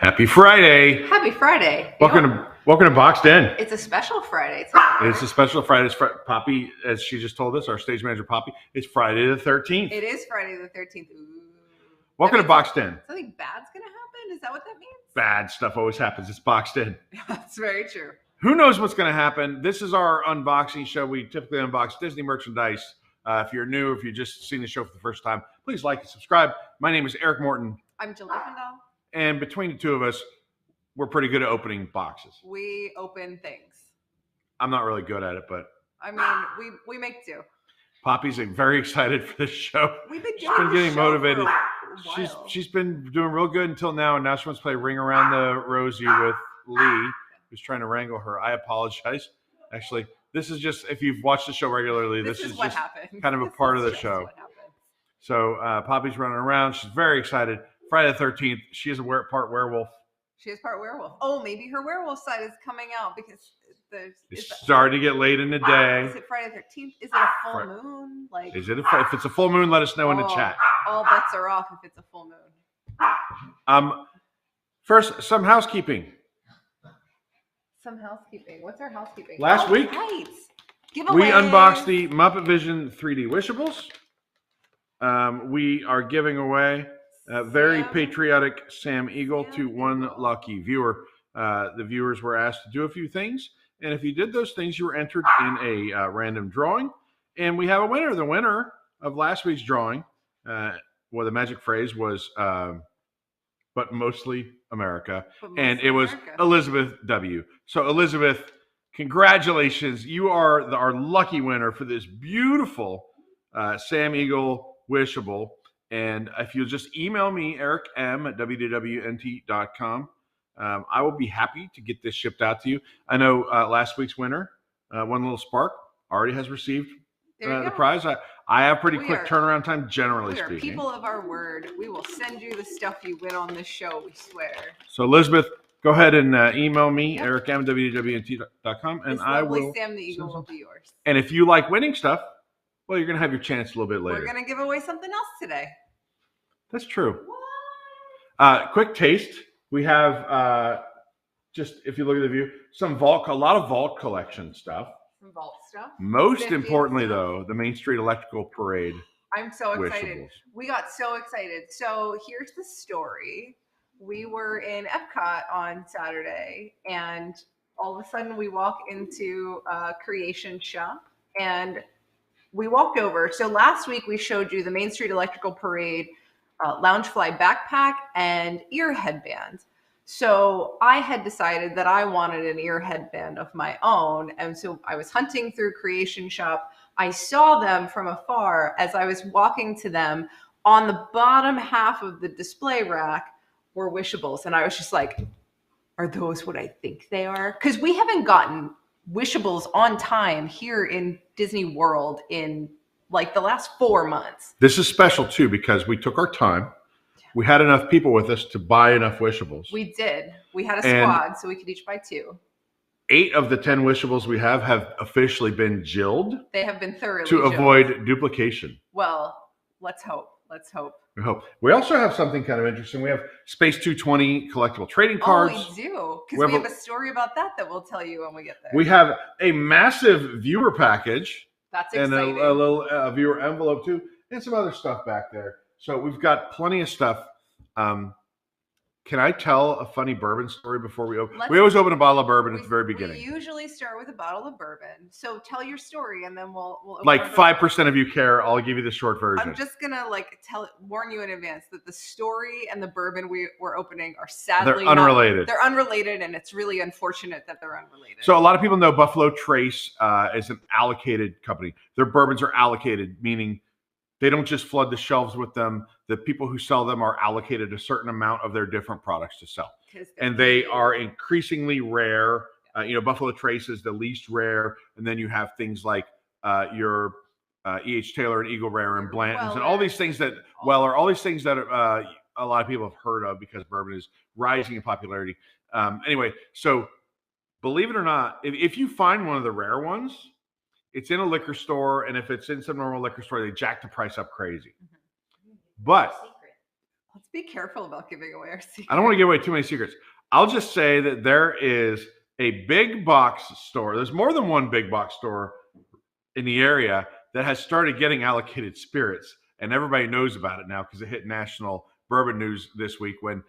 Happy Friday. Happy Friday. Welcome to Boxed In. It's a special Friday. It's a special Friday. It's Poppy, as she just told us, our stage manager Poppy, it's Friday the 13th. It is Friday the 13th. Ooh. Welcome to Boxed In. Something bad's going to happen? Is that what that means? Bad stuff always happens. It's Boxed In. That's very true. Who knows what's going to happen? This is our unboxing show. We typically unbox Disney merchandise. If you're new, if you've just seen the show for the first time, please like and subscribe. My name is Eric Morton. I'm Jill Liefendahl. And between the two of us, we're pretty good at opening boxes. We open things. I'm not really good at it, but I mean, we make do. Poppy's very excited for this show. We've been She's been getting motivated. She's been doing real good until now, and now she wants to play Ring Around the Rosie with Lee, who's trying to wrangle her. I apologize. Actually, this is just, if you've watched the show regularly, this is just kind of a part of the show. So Poppy's running around. She's very excited. Friday the 13th. She is a part werewolf. She is part werewolf. Oh, maybe her werewolf side is coming out because it's starting to get late in the day. Is it Friday the 13th? Is it a full moon? Like, is it? If it's a full moon, let us know in the chat. All bets are off if it's a full moon. First, some housekeeping. What's our housekeeping? Last week, we unboxed the Muppet Vision 3D Wishables. We are giving away a very patriotic Sam Eagle to one lucky viewer. The viewers were asked to do a few things, and if you did those things, you were entered in a random drawing. And we have a winner. The winner of last week's drawing, well, the magic phrase was, but mostly America. And it was Elizabeth W. So Elizabeth, congratulations. You are our lucky winner for this beautiful Sam Eagle Wishable. And if you'll just email me, Eric M at WDWNT.com, I will be happy to get this shipped out to you. I know last week's winner, One Little Spark, already has received the prize. I have pretty quick turnaround time, generally speaking. We are people of our word. We will send you the stuff you win on this show, we swear. So, Elizabeth, go ahead and email me, Eric M at WDWNT.com, and I will. Sam the Eagle will be yours. And if you like winning stuff, well, you're going to have your chance a little bit later. We're going to give away something else today. That's true. Quick taste. We have, just if you look at the view, a lot of vault collection stuff. Some vault stuff. Most importantly, though, the Main Street Electrical Parade. I'm so excited. Wishables. We got so excited. So here's the story. We were in Epcot on Saturday, and all of a sudden we walk into a creation shop, and we walked over. So last week we showed you the Main Street Electrical Parade Loungefly backpack and ear headband. So I had decided that I wanted an ear headband of my own. And so I was hunting through Creation Shop. I saw them from afar. As I was walking to them, on the bottom half of the display rack were Wishables. And I was just like, are those what I think they are? Because we haven't gotten Wishables on time here in Disney World in like the last 4 months. This is special too because we took our time. We had enough people with us to buy enough Wishables. We did. We had a squad, so we could each buy 2. 8 of the 10 Wishables we have officially been jilled. They have been thoroughly to avoid duplication. Well, let's hope. Let's hope. We hope. We also have something kind of interesting. We have Space 220 collectible trading cards. Oh, we do. Because we have a story about that we'll tell you when we get there. We have a massive viewer package. That's exciting. And a little viewer envelope too, and some other stuff back there. So we've got plenty of stuff. Can I tell a funny bourbon story before we open? We always open a bottle of bourbon at the very beginning. We usually start with a bottle of bourbon. So tell your story, and then we'll open like 5% of you care. I'll give you the short version. I'm just gonna warn you in advance that the story and the bourbon we're opening are sadly unrelated. They're unrelated, and it's really unfortunate that they're unrelated. So a lot of people know Buffalo Trace is an allocated company. Their bourbons are allocated, meaning they don't just flood the shelves with them. The people who sell them are allocated a certain amount of their different products to sell. And they are increasingly rare. Buffalo Trace is the least rare. And then you have things like your E.H. Taylor and Eagle Rare and Blanton's and all these things that, a lot of people have heard of because bourbon is rising in popularity. Anyway, so believe it or not, if you find one of the rare ones, it's in a liquor store, and if it's in some normal liquor store, they jack the price up crazy. But Let's be careful about giving away our secrets. I don't want to give away too many secrets. I'll just say that there is a big box store. There's more than one big box store in the area that has started getting allocated spirits, and everybody knows about it now because it hit national bourbon news this week when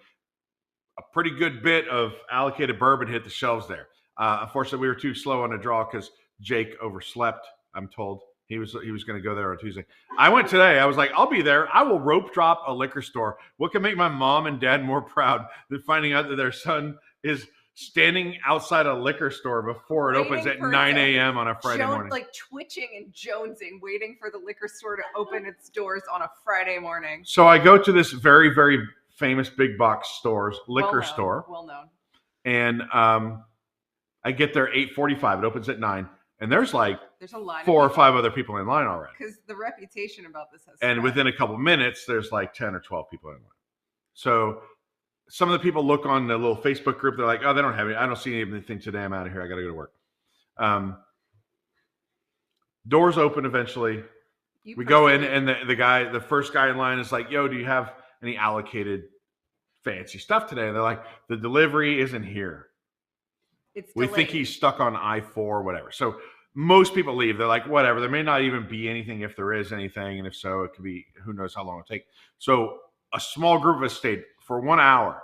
a pretty good bit of allocated bourbon hit the shelves there. Unfortunately, we were too slow on the draw because Jake overslept, I'm told. He was going to go there on Tuesday. I went today. I was like, I'll be there. I will rope drop a liquor store. What can make my mom and dad more proud than finding out that their son is standing outside a liquor store before it opens at 9 a.m. on a Friday morning? Like twitching and jonesing, waiting for the liquor store to open its doors on a Friday morning. So I go to this very, very famous big box liquor store. Well known. And I get there 8:45. It opens at 9. And there's like a line 4 or 5 other people in line already. Because the reputation about this has and spread. Within a couple minutes, there's like 10 or 12 people in line. So some of the people look on the little Facebook group. They're like, oh, they don't have any. I don't see anything today. I'm out of here. I got to go to work. Doors open eventually. We go in, and the first guy in line is like, yo, do you have any allocated fancy stuff today? And they're like, the delivery isn't here. We think he's stuck on I-4, whatever. So most people leave. They're like, whatever. There may not even be anything if there is anything. And if so, it could be, who knows how long it'll take. So a small group of us stayed for 1 hour.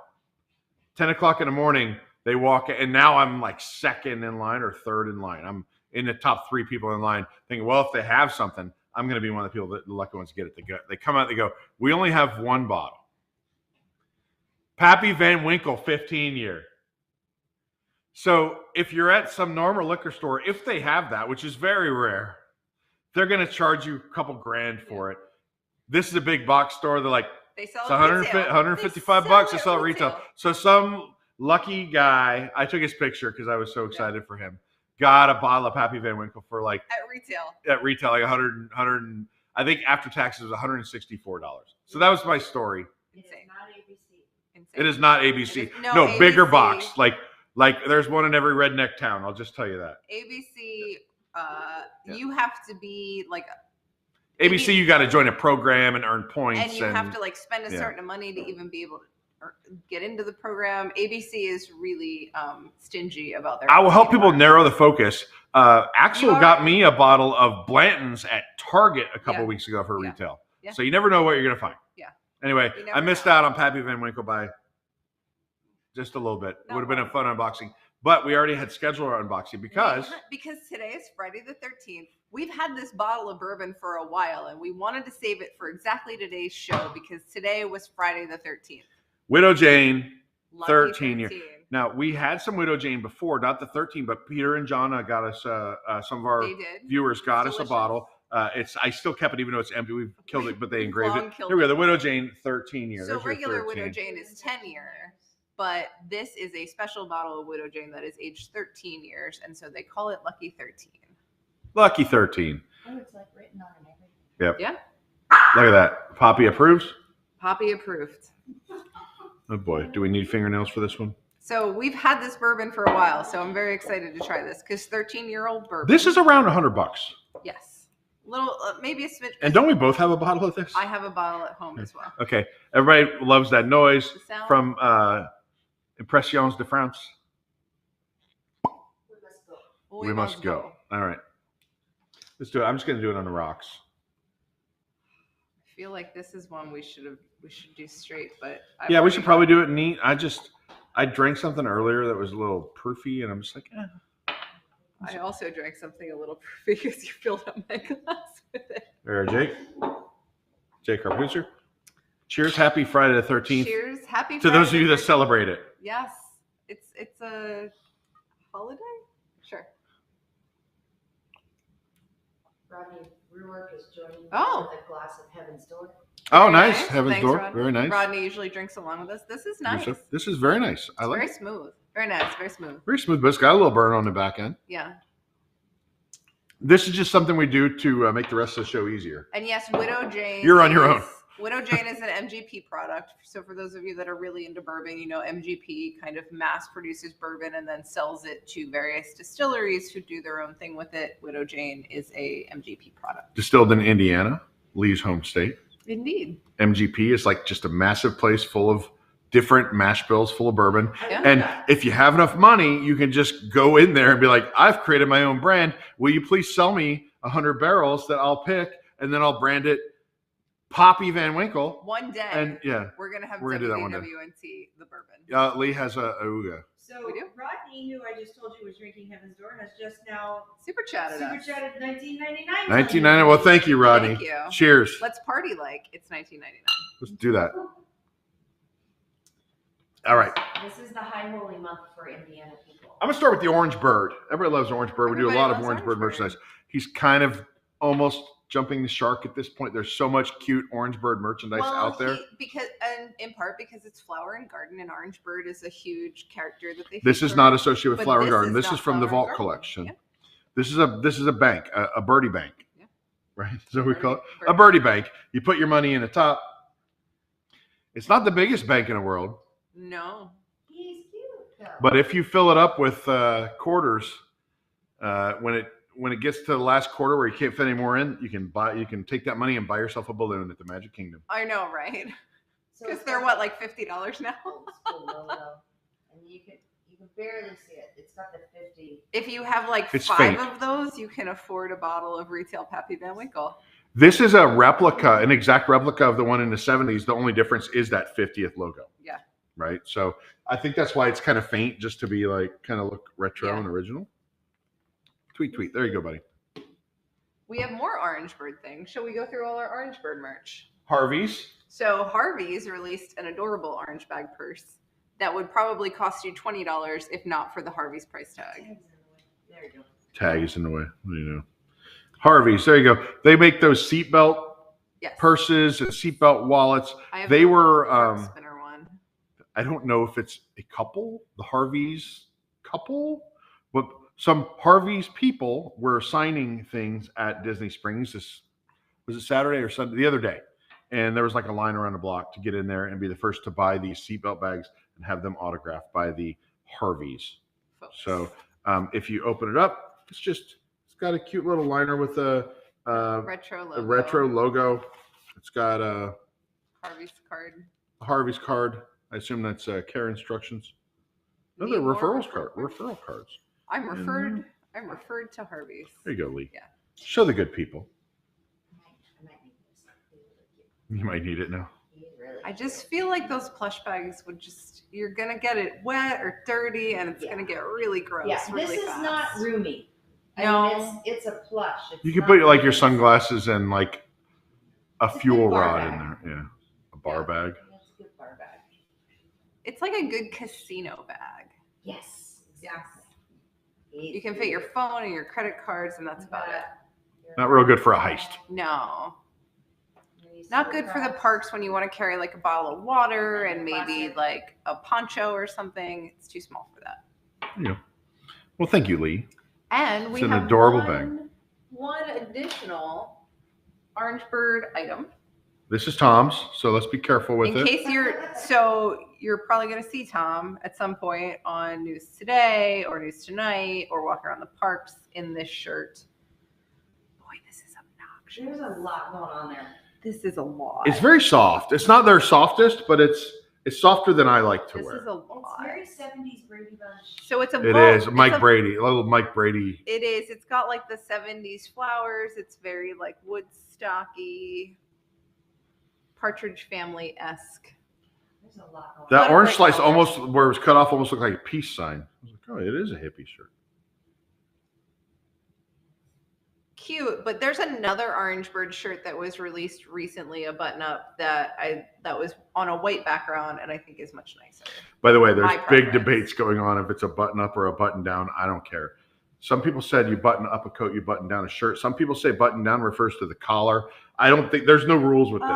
10 o'clock in the morning, they walk. And now I'm like second in line or third in line. I'm in the top 3 people in line thinking, well, if they have something, I'm going to be one of the people that the lucky ones get it. They come out, they go, we only have 1 bottle. Pappy Van Winkle, 15 year. So if you're at some normal liquor store, if they have that, which is very rare, they're going to charge you a couple grand for it. This is a big box store. They're like, they sell it's 155 bucks to sell it retail. So some lucky guy, I took his picture because I was so excited for him, got a bottle of Pappy Van Winkle for like at retail like 100, I think after taxes was $164. So that was my story. Insane. It is not ABC. No, ABC. Bigger box. Like there's one in every redneck town. I'll just tell you that. ABC, you have to be like ABC. You got to join a program and earn points, and you have to like spend a certain money to even be able to get into the program. ABC is really stingy about their. I will help people narrow the focus. Axel got me a bottle of Blanton's at Target a couple weeks ago for retail. Yeah. So you never know what you're gonna find. Yeah. Anyway, I missed out on Pappy Van Winkle by just a little bit. It would have been a fun unboxing, but we already had scheduled our unboxing because today is Friday the 13th. We've had this bottle of bourbon for a while, and we wanted to save it for exactly today's show because today was Friday the 13th. Widow Jane, 13 years. Now we had some Widow Jane before, not the 13, but Peter and Jonna got us. Some of our viewers got us a bottle. I still kept it even though it's empty. We've killed it, but they engraved it. Here we go. The Widow Jane, 13 years. So regular Widow Jane is 10 years. But this is a special bottle of Widow Jane that is aged 13 years, and so they call it Lucky 13. Lucky 13. Oh, it's like written on everything. Yep. Yeah. Look at that. Poppy approves? Poppy approved. Oh boy. Do we need fingernails for this one? So we've had this bourbon for a while, so I'm very excited to try this because 13-year-old bourbon. This is around $100. Yes. Little, maybe a smidge. And don't we both have a bottle of this? I have a bottle at home as well. Okay. Everybody loves that noise from Impressions de France. We must go. All right. Let's do it. I'm just going to do it on the rocks. I feel like this is one we should do straight, but yeah, we should probably do it neat. I drank something earlier that was a little proofy, and I'm just like, I also drank something a little proofy because you filled up my glass with it. There, Jake, our producer. Cheers! Happy Friday the 13th. Cheers! Happy to those of you that celebrate it. Yes, it's a holiday. Sure. Rodney Ruark is joining me with a glass of Heaven's Door. Oh, nice. Heaven's Door. Rodney. Very nice. Rodney usually drinks along with us. This is nice. This is very nice. I like it. Very smooth. Very nice. Very smooth. Very smooth, but it's got a little burn on the back end. Yeah. This is just something we do to make the rest of the show easier. And yes, Widow Jane. You're on your own. Widow Jane is an MGP product. So for those of you that are really into bourbon, you know, MGP kind of mass produces bourbon and then sells it to various distilleries who do their own thing with it. Widow Jane is a MGP product. Distilled in Indiana, Lee's home state. Indeed. MGP is like just a massive place full of different mash bills full of bourbon. Yeah. And if you have enough money, you can just go in there and be like, I've created my own brand. Will you please sell me 100 barrels that I'll pick, and then I'll brand it Poppy Van Winkle. One day. And yeah, we're going to have we're gonna do that one day. WDWNT, the bourbon. Lee has a Ooga. So We do? Rodney, who I just told you was drinking Heaven's Door, has just now Super chatted us. 1999. 1990. Well, thank you, Rodney. Thank you. Cheers. Let's party like it's 1999. Let's do that. All right. This is the high holy month for Indiana people. I'm gonna start with the Orange Bird. Everybody loves Orange Bird. We do a lot of Orange Bird merchandise. He's kind of almost jumping the shark at this point. There's so much cute Orange Bird merchandise out there. And in part because it's Flower and Garden, and Orange Bird is a huge character that they. This is not associated with But Flower and this Garden. is This not is from the Flower and Vault Garden. collection. Yeah. This is a bank, a birdie bank. Yeah. Right. So we call it a birdie bank. You put your money in the top. It's not the biggest bank in the world. No. He's cute though. But if you fill it up with quarters, when it gets to the last quarter where you can't fit any more in, you can take that money and buy yourself a balloon at the Magic Kingdom. I know, right? So Because it's they're got what, like $50 now? the old school logo, and you can barely see it. It's got the 50. If you have like It's 5 fake. of those, you can afford a bottle of retail Pappy Van Winkle. This is a replica, an exact replica of the one in the 70s. The only difference is that 50th logo. Yeah. Right. So I think that's why it's kind of faint, just to be like kind of look retro Yeah. and original. Tweet. There you go, buddy. We have more Orange Bird things. Shall we go through all our Orange Bird merch? Harvey's. So Harvey's released an adorable orange bag purse that would probably cost you $20 if not for the Harvey's price tag. There you go. Tag is in the way. What do you know? Harvey's. There you go. They make those seatbelt Yes. purses and seatbelt wallets. I have They the were. heart spinner one. I don't know if it's a couple, the Harvey's couple, but some Harvey's people were signing things at Disney Springs. Was it Saturday or Sunday? The other day. And there was like a line around the block to get in there and be the first to buy these seatbelt bags and have them autographed by the Harveys. Folks. So if you open it up, it's got a cute little liner with a retro logo. It's got a Harvey's card. I assume that's care instructions. No, they're referral cards. I'm referred to Harvey's. There you go, Lee. Yeah. Show the good people. I might need this. He's really cute. You might need it now. He's really I cute. just feel like those plush bags would you're going to get it wet or dirty and it's Yeah. going to get really gross. Yeah, really this is fast. not roomy. No. I mean, it's a plush. It's You could not put like your roomy. sunglasses and like a It's a fuel good bar rod bag. in there. Yeah. A bar bag. It's a good bar bag. It's like a good casino bag. Yes. Yes. He's You can fit your cute. phone and your credit cards and that's about it. Not real good for a heist. No. Not good for the parks when you want to carry like a bottle of water and maybe like a poncho or something. It's too small for that. Yeah. Well, thank you, Lee. And we It's an have adorable bag. one additional Orange Bird item. This is Tom's, so let's be careful with In it. case you're probably going to see Tom at some point on News Today or News Tonight or walking around the parks in this shirt. Boy, this is obnoxious. There's a lot going on there. This is a lot. It's very soft. It's not their softest, but it's softer than I like to This wear. is a It's lot. very 70s Brady Bunch. So it's a It boat. is It's Mike a- Brady, a little Mike Brady. It is. It's got like the 70s flowers. It's very like Woodstocky, Partridge Family-esque. There's a lot going That What a orange great slice color. almost where it was cut off almost looked like a peace sign. I was like, oh, it is a hippie shirt. Cute, but there's another Orange Bird shirt that was released recently, a button-up that was on a white background, and I think is much nicer. By the way, there's My big preference. debates going on if it's a button up or a button down. I don't care. Some people said you button up a coat, you button down a shirt. Some people say button down refers to the collar. I don't think there's no rules with this.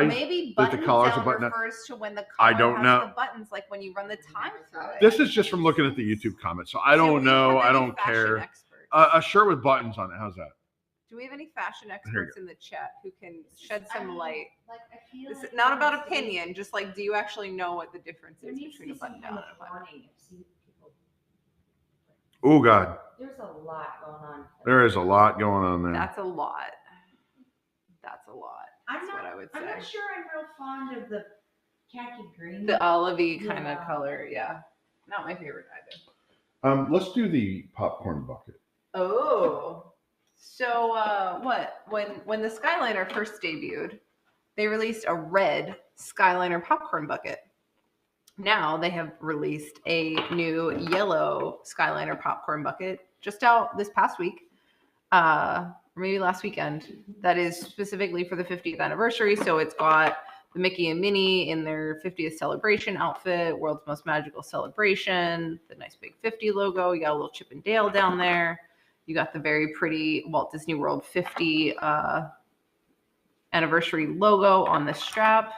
Maybe think the button collar's a down button up. refers to when the I collar don't has know. the buttons, like when you run the time through it. This is just from looking at the YouTube comments, so I Do don't we know. have I any don't fashion care. experts? A shirt with buttons on it. How's that? Do we have any fashion you experts in the chat who can shed I some mean, light? Like, I feel This is like not there about needs to be- opinion, just like, do you actually know what the difference There is needs to between a be some button kind down of and a button? warning. See people. Oh God, There's a lot going on. there is a lot going on there. That's a lot. That's a lot. I'm That's not what I would would I'm say. not sure I'm real fond of the khaki green. The olivey kind of Yeah. color, yeah. Not my favorite either. Let's do the popcorn bucket. Oh. So what? When the Skyliner first debuted, they released a red Skyliner popcorn bucket. Now they have released a new yellow Skyliner popcorn bucket just out this past week. Or maybe last weekend. That is specifically for the 50th anniversary. So it's got the Mickey and Minnie in their 50th celebration outfit, World's Most Magical Celebration, the nice big 50 logo. You got a little Chip and Dale down there. You got the very pretty Walt Disney World 50 anniversary logo on the strap.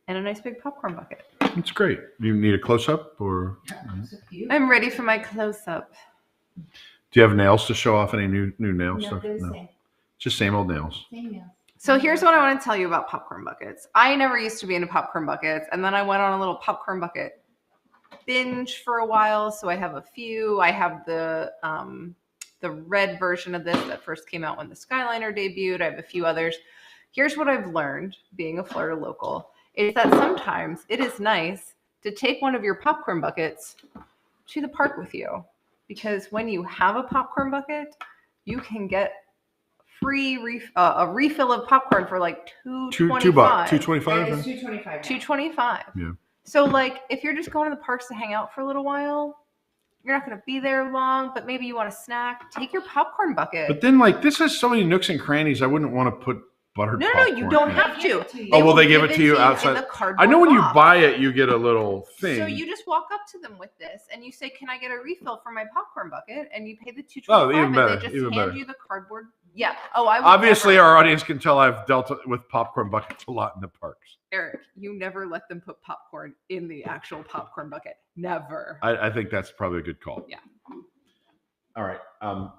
And a nice big popcorn bucket. It's great. You need a close-up or? So cute. I'm ready for my close-up. Do you have nails to show off? Any new nail No, stuff? they're the No. same. Just same old nails. Same nails. So here's what I want to tell you about popcorn buckets. I never used to be into popcorn buckets, and then I went on a little popcorn bucket binge for a while. So I have a few. I have the red version of this that first came out when the Skyliner debuted. I have a few others. Here's what I've learned being a Florida local is that sometimes it is nice to take one of your popcorn buckets to the park with you, because when you have a popcorn bucket, you can get a refill of popcorn for like $2.25. $2.25. It's $2.25. $2.25. Yeah. So like if you're just going to the parks to hang out for a little while, you're not going to be there long, but maybe you want a snack, take your popcorn bucket. But then, like, this has so many nooks and crannies. I wouldn't want to put buttered No, popcorn you don't in. have to. Oh, will they will give it to you in outside? the cardboard I know when you box. buy it, you get a little thing. So you just walk up to them with this and you say, "Can I get a refill for my popcorn bucket?" And you pay the $2.25. Oh, even better, And they just even hand better. you the cardboard. Yeah. Oh, I would Obviously, never- our audience can tell I've dealt with popcorn buckets a lot in the parks. Eric, you never let them put popcorn in the actual popcorn bucket. Never. I think that's probably a good call. Yeah. All right. And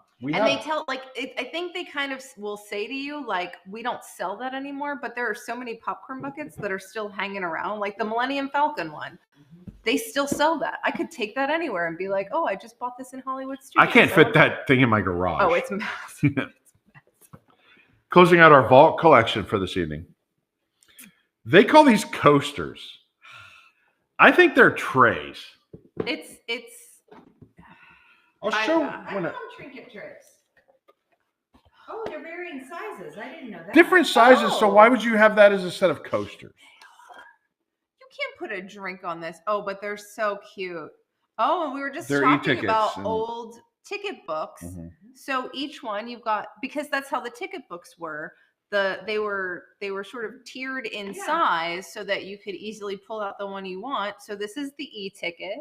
they tell, like, I think they kind of will say to you, like, we don't sell that anymore, but there are so many popcorn buckets that are still hanging around, like the Millennium Falcon one. They still sell that. I could take that anywhere and be like, oh, I just bought this in Hollywood Studios. I can't fit that thing in my garage. Oh, it's massive. Closing out our vault collection for this evening. They call these coasters. I think they're trays. It's I'll show I when call them trinket trays. Oh, they're varying sizes. I didn't know that. different sizes. So Oh. why would you have that as a set of coasters? you can't put a drink on this. Oh, but they're so cute. Oh, and we were just They're talking e-tickets about and- old ticket books. Mhm. So each one you've got, because that's how the ticket books were. They were sort of tiered in Yeah. size so that you could easily pull out the one you want. So this is the e-ticket.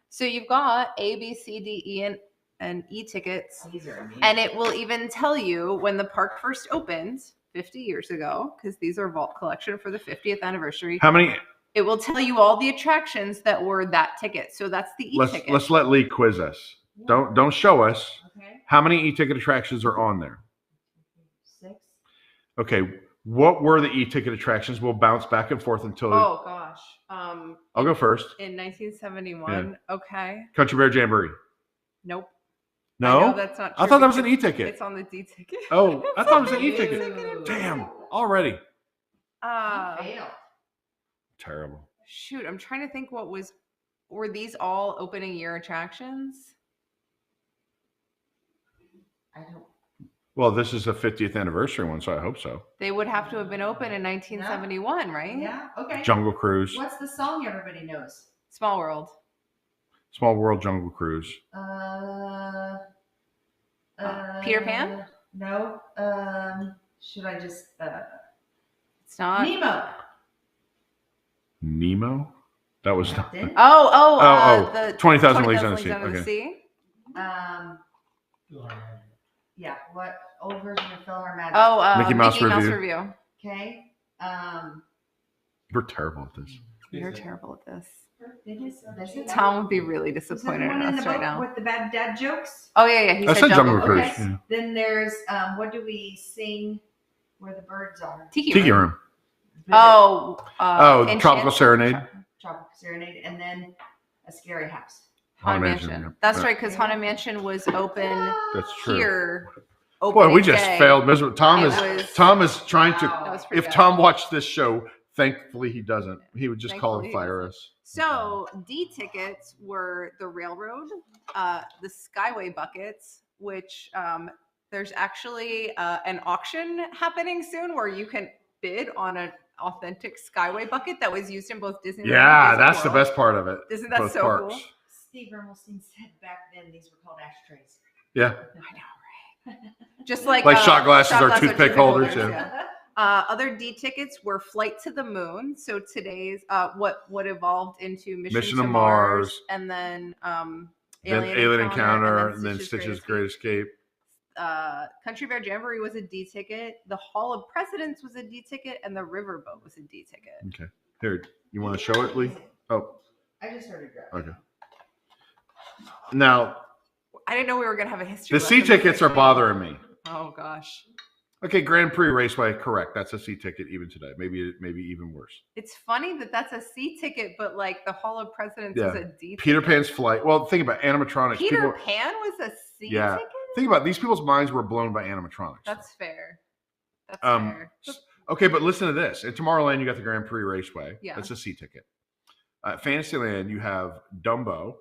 So you've got A, B, C, D, E, and e-tickets. These are amazing. And it will even tell you when the park first opened 50 years ago, because these are vault collection for the 50th anniversary. How many? It will tell you all the attractions that were that ticket. So that's the e-ticket. Let's let Lee quiz us. Don't show us. Okay. How many e-ticket attractions are on there? 6. Okay. What were the e-ticket attractions? We'll bounce back and forth until Oh gosh. I'll go first. In 1971. Okay. Country Bear Jamboree. Nope. No, I know that's not true. I thought that was an because e-ticket. It's on the D ticket. Oh, I thought it was an It's on the e-ticket. D-ticket. Damn, already Failed. terrible. Shoot, I'm trying to think were these all opening year attractions? I don't. Well, this is the 50th anniversary one, so I hope so. They would have to have been open in 1971, right? Yeah. Okay. Jungle Cruise, What's the song everybody knows? Small World. Small World Jungle Cruise. Peter Pan? No. Should I just? It's not. Nemo. Nemo? That was not. Captain. The 20,000 Leagues Under the Sea. Under the Okay. Sea. Yeah. What old version of Philharmonic? Oh, Mickey Mouse Revue. Revue. Okay. We're terrible at this. You're terrible at this. This is Tom would be really Is there disappointed one in in the us right book now. with the bad dad jokes? Oh yeah. He I said Jungle Cruise. Okay. Yeah. Then there's what do we sing where the birds are? Tiki Room. Oh, Tropical Serenade. Tropical Serenade, and then a scary house. Haunted Haunted Mansion. Mansion, That's yeah. right, because Haunted Mansion was open That's true. here opening Boy, we just day. failed miserably. Tom is trying to. That was pretty If good. Tom watched this show, thankfully he doesn't. He would just call and Thankfully he fire us. So D tickets were the railroad, the Skyway buckets, which there's actually an auction happening soon where you can bid on an authentic Skyway bucket that was used in both Disneyland Yeah, and Disney that's the World. best part of it. Isn't that Both so parks. cool? Steve Ermelstein said back then these were called ashtrays. Yeah. I know, right? Just like shot glasses or toothpick holders. Yeah. Other D tickets were Flight to the Moon. So today's what evolved into Mission to Mars, and then Alien Encounter, and then Stitch's Great Escape. Country Bear Jamboree was a D ticket. The Hall of Presidents was a D ticket, and the Riverboat was a D ticket. Okay, here, you want to show it, Lee? Oh, I just heard it drop. Okay. Now, I didn't know we were gonna have a history. the C tickets are bothering me. Oh gosh. Okay, Grand Prix Raceway, correct. That's a C ticket even today. Maybe even worse. It's funny that that's a C ticket, but like the Hall of Presidents is a D ticket. Peter Pan's Flight. Well, think about animatronics. Peter Pan was a C ticket? Think about it. These people's minds were blown by animatronics. That's fair. That's fair. Okay, but listen to this. At Tomorrowland, you got the Grand Prix Raceway. Yeah. That's a C ticket. At Fantasyland, you have Dumbo,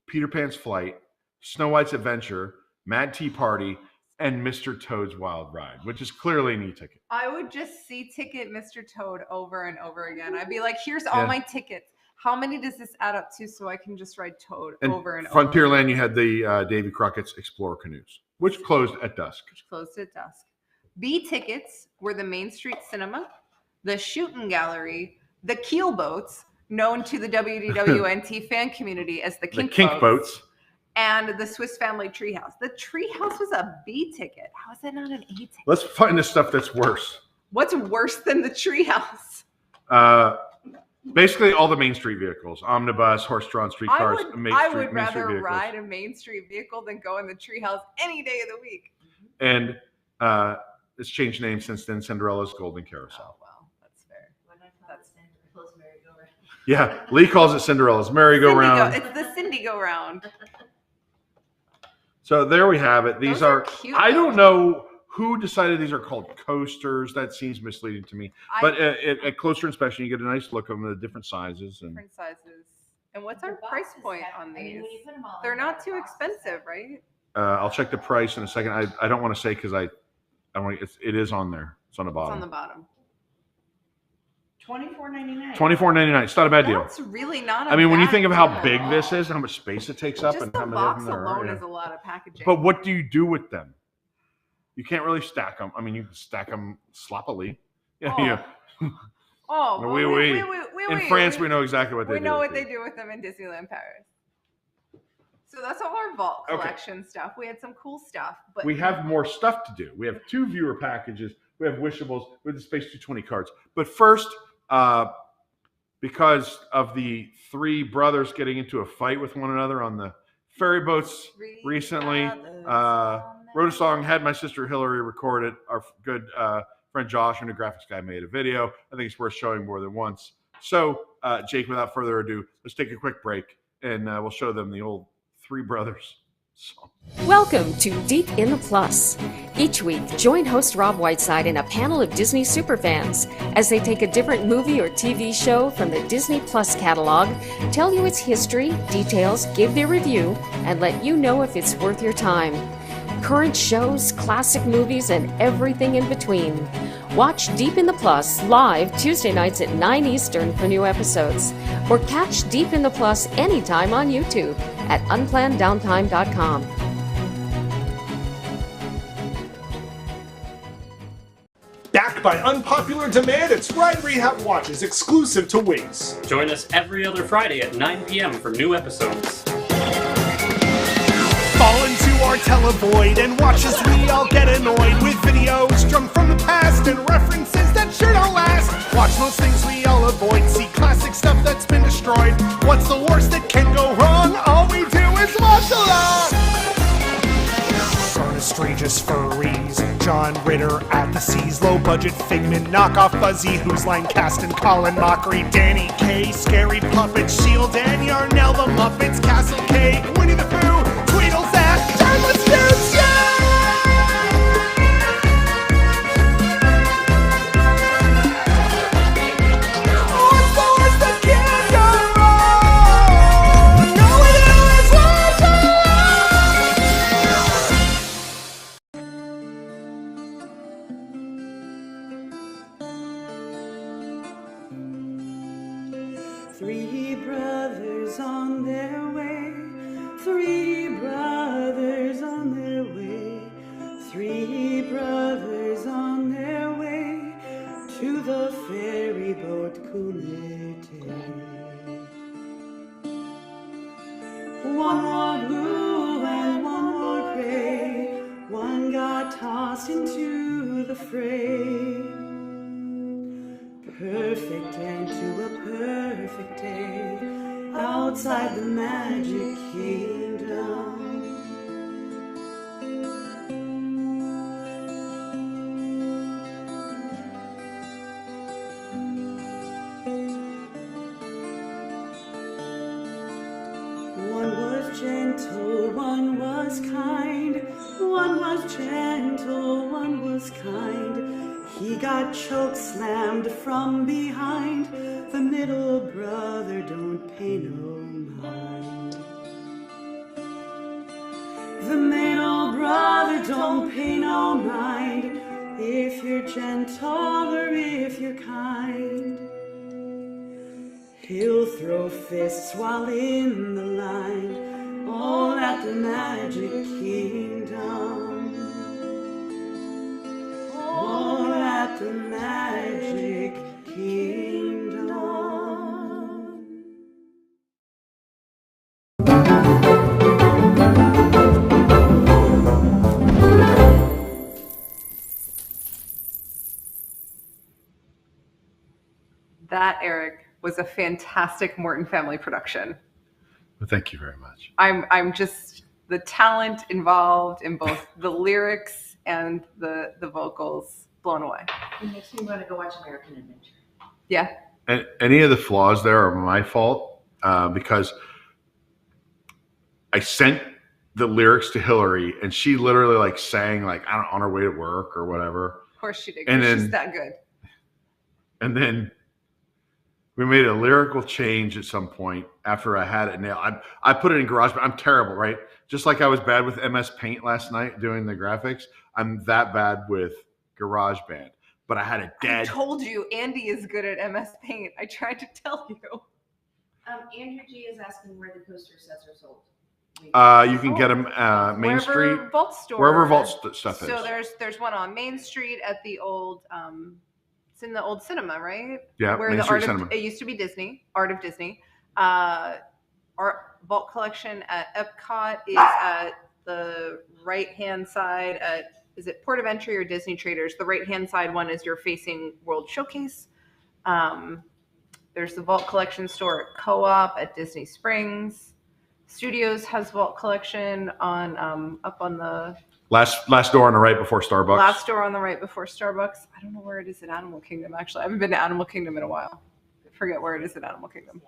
Peter Pan's Flight, Snow White's Adventure, Mad Tea Party, and Mr. Toad's Wild Ride, which is clearly an E-ticket. I would just C ticket Mr. Toad over and over again. I'd be like, here's all my tickets. How many does this add up to so I can just ride Toad over and over? Frontierland, you had the Davy Crockett's Explorer Canoes, which closed at dusk. B tickets were the Main Street Cinema, the Shooting Gallery, the Keel Boats, known to the WDWNT fan community as the Kink Boats. And the Swiss Family Treehouse. The Treehouse was a B ticket. How is that not an A ticket? Let's find the stuff that's worse. What's worse than the Treehouse? Basically, all the Main Street vehicles, omnibus, horse-drawn streetcars. I would rather ride a Main Street vehicle than go in the Treehouse any day of the week. And it's changed names since then. Cinderella's Golden Carousel. Oh, wow, that's fair. That's Cinderella's merry-go-round. Yeah, Lee calls it Cinderella's merry-go-round. It's the Cindy go-round. So there we have it. These are cute. I don't know who decided these are called coasters. That seems misleading to me. But at closer inspection, you get a nice look of them, the different sizes. Different sizes. And what's our price point on these? They're not too expensive, right? I'll check the price in a second. I don't want to say because it is on there. It's on the bottom. It's on the bottom. $24.99. $24.99. It's not a bad deal. That's really not. When you think of how big this is, how much space it takes up, and the how many box of them there are. alone is a lot of packaging. But what do you do with them? You can't really stack them. You can stack them sloppily. Yeah. In France, we know exactly what they do. We know what they do with them in Disneyland Paris. So that's all our vault collection stuff. We had some cool stuff, but we have more stuff to do. We have 2 viewer packages. We have Wishables with the Space 220 cards. But first, because of the 3 brothers getting into a fight with one another on the ferry boats recently, wrote a song, had my sister Hillary record it. Our good friend Josh, and a graphics guy, made a video. I think it's worth showing more than once. So, Jake, without further ado, let's take a quick break, and we'll show them the old 3 brothers song. Welcome to Deep in the Plus. Each week, join host Rob Whiteside and a panel of Disney superfans as they take a different movie or TV show from the Disney Plus catalog, tell you its history, details, give their review, and let you know if it's worth your time. Current shows, classic movies, and everything in between. Watch Deep in the Plus live Tuesday nights at 9 Eastern for new episodes. Or catch Deep in the Plus anytime on YouTube at unplanneddowntime.com. Back by unpopular demand, it's Ride Rehab Watches exclusive to WIGS. Join us every other Friday at 9 p.m. for new episodes. Fall into our televoid and watch as we all get annoyed with videos drunk from the past and references that sure don't last. Watch those things we all avoid, see classic stuff that's been destroyed. What's the worst that can go wrong? All we do is watch along. Ernest Strangest Furries, John Ritter at the Seas, low budget Figment, knockoff Fuzzy, Who's Line Cast and Colin Mockery, Danny K, Scary Puppet, Shield and Yarnell the Muppets, Castle K, Winnie the Pooh, Tweedle Zach, Charlotte Stoops, yeah! tossed into the fray. Perfect end to a perfect day outside the magic kingdom. One was gentle, one was kind. One was gentle, one was kind. He got choke slammed from behind. The middle brother don't pay no mind. The middle brother don't pay no mind. If you're gentle or if you're kind, he'll throw fists while in the line, all at the magic kingdom. All at the magic kingdom. That, Eric, was a fantastic Morton family production. Well, thank you very much. I'm just the talent involved in both the lyrics and the vocals, blown away. It makes me want to go watch American Adventure. Yeah. And any of the flaws there are my fault because I sent the lyrics to Hillary and she literally like sang like I don't on her way to work or whatever. Of course she did. And 'Cause then- she's that good. And then we made a lyrical change at some point after I had it nailed. I put it in GarageBand. I'm terrible, right? Just like I was bad with MS Paint last night doing the graphics, I'm that bad with GarageBand. But I had a I dead. told you Andy is good at MS Paint. I tried to tell you. Andrew G is asking where the coaster sets are sold. You can get them Main Wherever Street, Vault Store. wherever Vault stuff is. So there's one on Main Street at the old it's in the old cinema, right? Yeah, Where Main the Street art Cinema. of, it used to be Disney, Art of Disney. Art Vault Collection at Epcot is at the right-hand side at, is it Port of Entry or Disney Traders? The right-hand side one is you're facing World Showcase. There's the Vault Collection store at Co-op at Disney Springs. Studios has Vault Collection on up on the Last door on the right before Starbucks. last door on the right before Starbucks. I don't know where it is at Animal Kingdom, actually. I haven't been to Animal Kingdom in a while. I forget where it is at Animal Kingdom.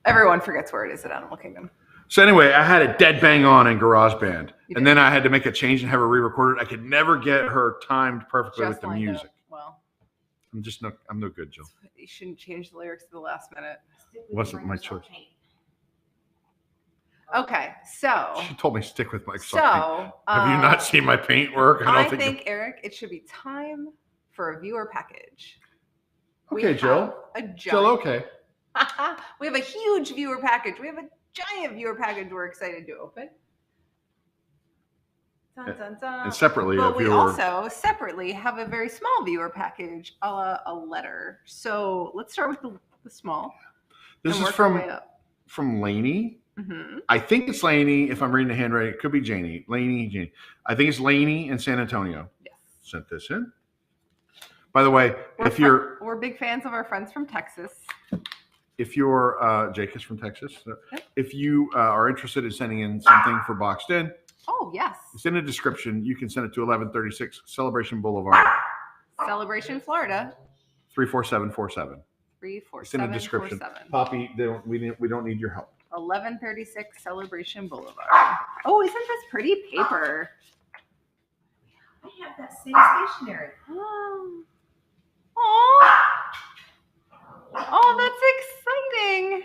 Everyone forgets where it is at Animal Kingdom. So anyway, I had it dead bang on in GarageBand. You And did. then I had to make a change and have her re-recorded. I could never get her timed perfectly with Just the lined music. up. Well, I'm no good, Jill. you shouldn't change the lyrics to the last minute. Wasn't my choice. Okay, so She told me stick with my so Have you not seen my paint work? I think Eric, it should be time for a viewer package. We Okay, Jill. have a Jill, giant- okay. We have a huge viewer package. We have a giant viewer package we're excited to open. Dun, dun, dun. And separately, But a we viewer. also separately have a very small viewer package, a letter. So let's start with the small. This and is work our way up. from Lainey. Mm-hmm. I think it's Lainey. If I'm reading the handwriting, it could be Janie. Lainey, Janie. I think it's Lainey in San Antonio. Yes. Sent this in. By the way, We're big fans of our friends from Texas. if you're Jake is from Texas. If you are interested in sending in something for Boxed In, Oh yes, it's in the description. You can send it to 1136 Celebration Boulevard, Celebration, Florida, 34747. 34747. It's in the description. Poppy, we don't need your help. 1136 Celebration Boulevard. Oh, isn't this pretty paper? I have that same stationery. Oh, that's exciting.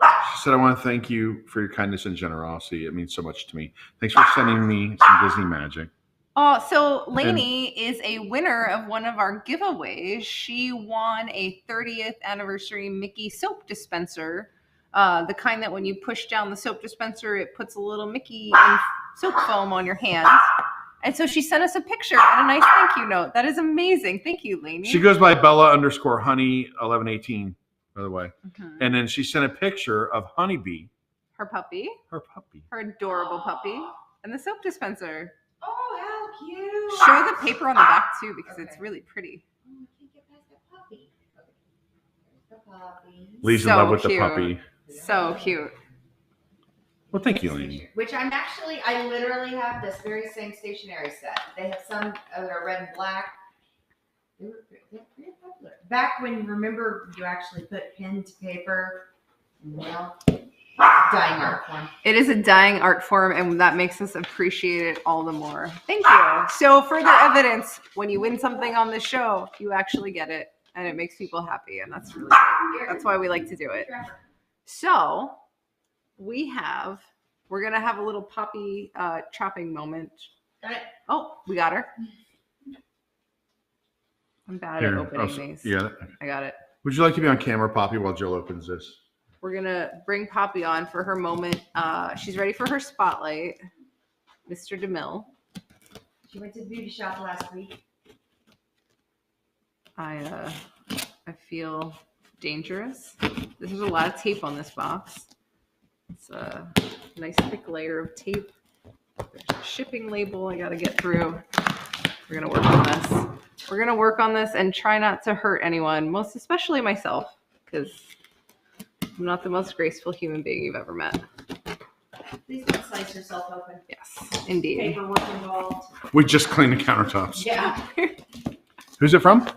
She said, I want to thank you for your kindness and generosity. It means so much to me. Thanks for sending me some Disney magic. Oh, so Lainey is a winner of one of our giveaways. She won a 30th anniversary Mickey soap dispenser. The kind that when you push down the soap dispenser, it puts a little Mickey and soap foam on your hands. And so she sent us a picture and a nice thank you note. That is amazing. Thank you, Lainey. She goes by Bella_honey1118, by the way. Mhm. And then she sent a picture of Honeybee, Her puppy, her puppy. her adorable puppy. And the soap dispenser. Oh, how cute. Show the paper on the back too, because it's Okay. really pretty. Oh, I can't get past the puppy. Okay. There's the puppy. Lee's in So love with cute. the puppy. So cute. Well, thank you, Lee. Which I literally have this very same stationery set. They have some that are red and black. They're pretty popular. Back when, remember, you actually put pen to paper. Well, dying art form. It is a dying art form, and that makes us appreciate it all the more. Thank you. So, further evidence: when you win something on the show, you actually get it, and it makes people happy, and that's really good. That's why we like to do it. So, we're gonna have a little Poppy chopping moment. Got it. Oh, we got her. I'm bad at opening these. Yeah. I got it. Would you like to be on camera, Poppy, while Jill opens this? We're gonna bring Poppy on for her moment. She's ready for her spotlight. Mr. DeMille. She went to the beauty shop last week. I feel dangerous. There's a lot of tape on this box. It's a nice thick layer of tape. There's a shipping label I gotta get through. We're gonna work on this. We're gonna work on this and try not to hurt anyone, most especially myself, because I'm not the most graceful human being you've ever met. Please don't slice yourself open. Yes, indeed. Paperwork involved. We just cleaned the countertops. Yeah. Who's it from?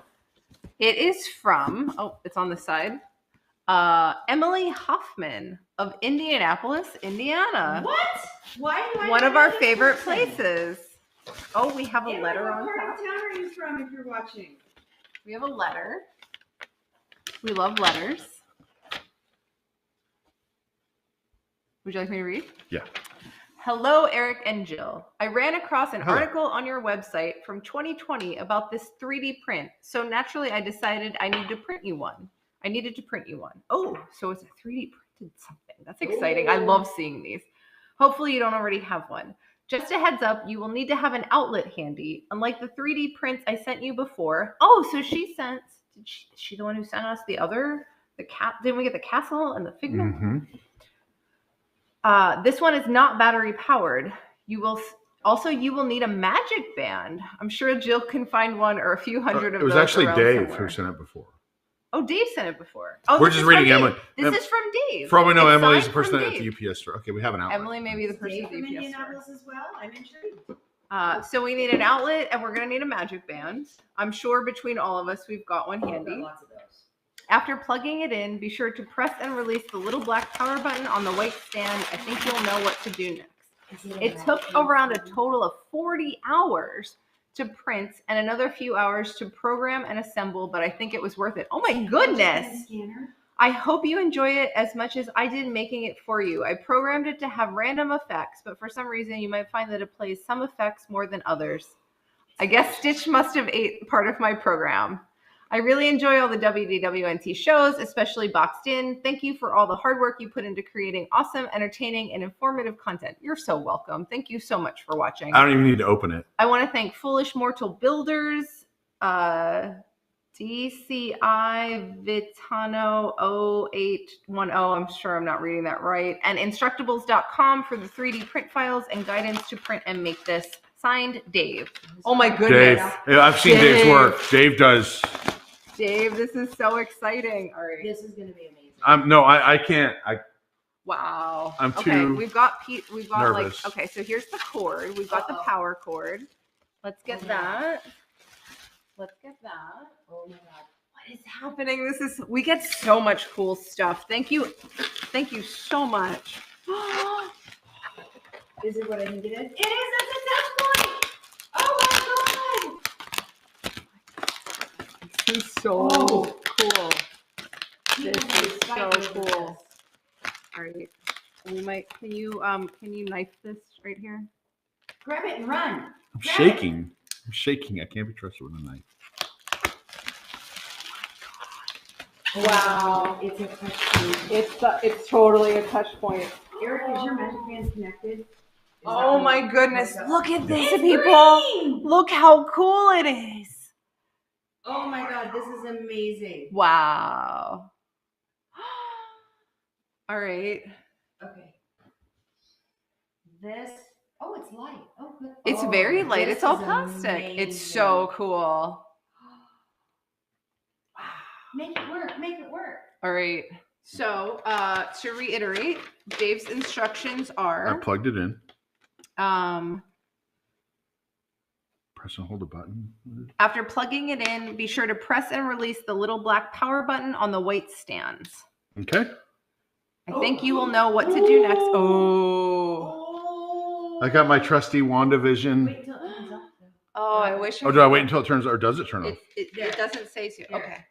It is from, it's on the side, Emily Hoffman of Indianapolis, Indiana. What? Why do I One know of our this favorite person? places. Oh, we have a Emily, letter on what part top. of town are you from if you're watching? We have a letter. We love letters. Would you like me to read? Yeah. Hello, Eric and Jill. I ran across an Hello. article on your website from 2020 about this 3D print. So naturally, I decided I needed to print you one. Oh, so it's a 3D printed something. That's exciting. I love seeing these. Hopefully you don't already have one. Just a heads up, you will need to have an outlet handy. Unlike the 3D prints I sent you before. Oh, so she sent, is she the one who sent us the cat? Didn't we get the castle and the figment? Mm-hmm. This one is not battery powered. You will need a magic band. I'm sure Jill can find one or a few hundred of those. It was actually around Dave somewhere. who sent it before. Oh, Dave sent it before. Oh, We're this just is from reading Dave. Emily. This is from Dave. For all we know, It's Emily's the signed person from at the Dave. UPS store. Okay, we have an outlet. Emily may be the person Dave at the from UPS store. Indianapolis as well. I'm intrigued. So we need an outlet and we're going to need a magic band. I'm sure between all of us, we've got one I've got handy. lots of those. After plugging it in, be sure to press and release the little black power button on the white stand. I think you'll know what to do next. It took around a total of 40 hours to print and another few hours to program and assemble, but I think it was worth it. Oh my goodness. I hope you enjoy it as much as I did making it for you. I programmed it to have random effects, but for some reason you might find that it plays some effects more than others. I guess Stitch must have ate part of my program. I really enjoy all the WDWNT shows, especially Boxed In. Thank you for all the hard work you put into creating awesome, entertaining, and informative content. You're so welcome. Thank you so much for watching. I don't even need to open it. I want to thank Foolish Mortal Builders, DCI Vitano 0810, I'm sure I'm not reading that right, and Instructables.com for the 3D print files and guidance to print and make this. Signed, Dave. Oh my goodness. Dave. Yeah, I've seen Dave's work. Dave does. Dave, this is so exciting. All right. This is going to be amazing. No, I can't. Wow. I'm okay, too we've got nervous. okay, so here's the cord. We've got the power cord. Let's get that. Let's get that. Oh my God. What is happening? We get so much cool stuff. Thank you. Thank you so much. Is it what I needed? It is. That's a touch point. Oh my God. This is so cool. This People is so excited with cool. this. All right. Can you knife this right here? Grab it and run. I'm shaking. I'm shaking. I can't be trusted with a knife. Wow. It's a touch point. It's totally a touch point. Eric, is your magic band connected? Oh my goodness. Look at this, It's people. green! Look how cool it is. Oh my God, this is amazing. Wow. All right. Okay. This, oh, it's it's light. Oh, good. It's Oh, very light. this It's all is plastic. It's amazing. so cool. Make it work. Make it work. All right. So to reiterate, Dave's instructions I are plugged it in. um, Press and hold the button. after plugging it in, be sure to press and release the little black power button on the white stands. Okay. I think you will know what to do next. Oh. I got my trusty WandaVision. Wait till it comes off, though. Oh, I wish. Oh, do I wait until it turns, or does it turn off? It doesn't say to. Here. Okay.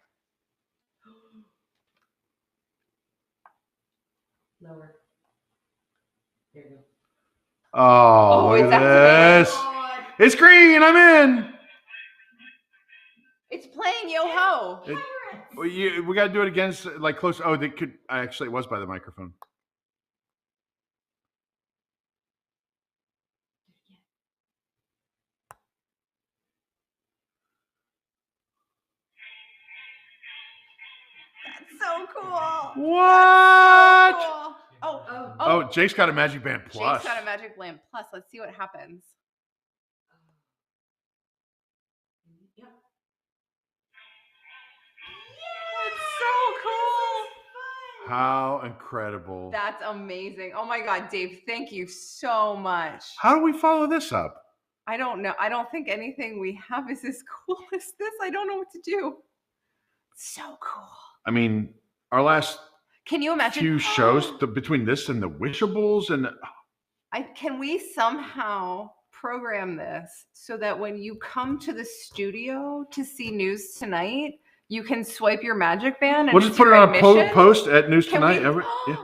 Lower. There you go. Oh, look it's at activated. this. It's green. I'm in. It's playing Yo Ho. We got to do it again, like close. Oh, they could. Actually, it was by the microphone. That's so cool. What? Cool. Oh, Oh, Jake's got a Magic Band Plus. Jake's got a Magic Band Plus. Let's see what happens. Yep. That's so cool. How incredible. That's amazing. Oh my God, Dave, thank you so much. How do we follow this up? I don't know. I don't think anything we have is as cool as this. I don't know what to do. So cool. I mean, our last Can you imagine? few shows between this and the Wishables and Can we somehow program this so that when you come to the studio to see News Tonight, you can swipe your Magic Band? And we'll just put it on a post at News Can Tonight. we- Yeah.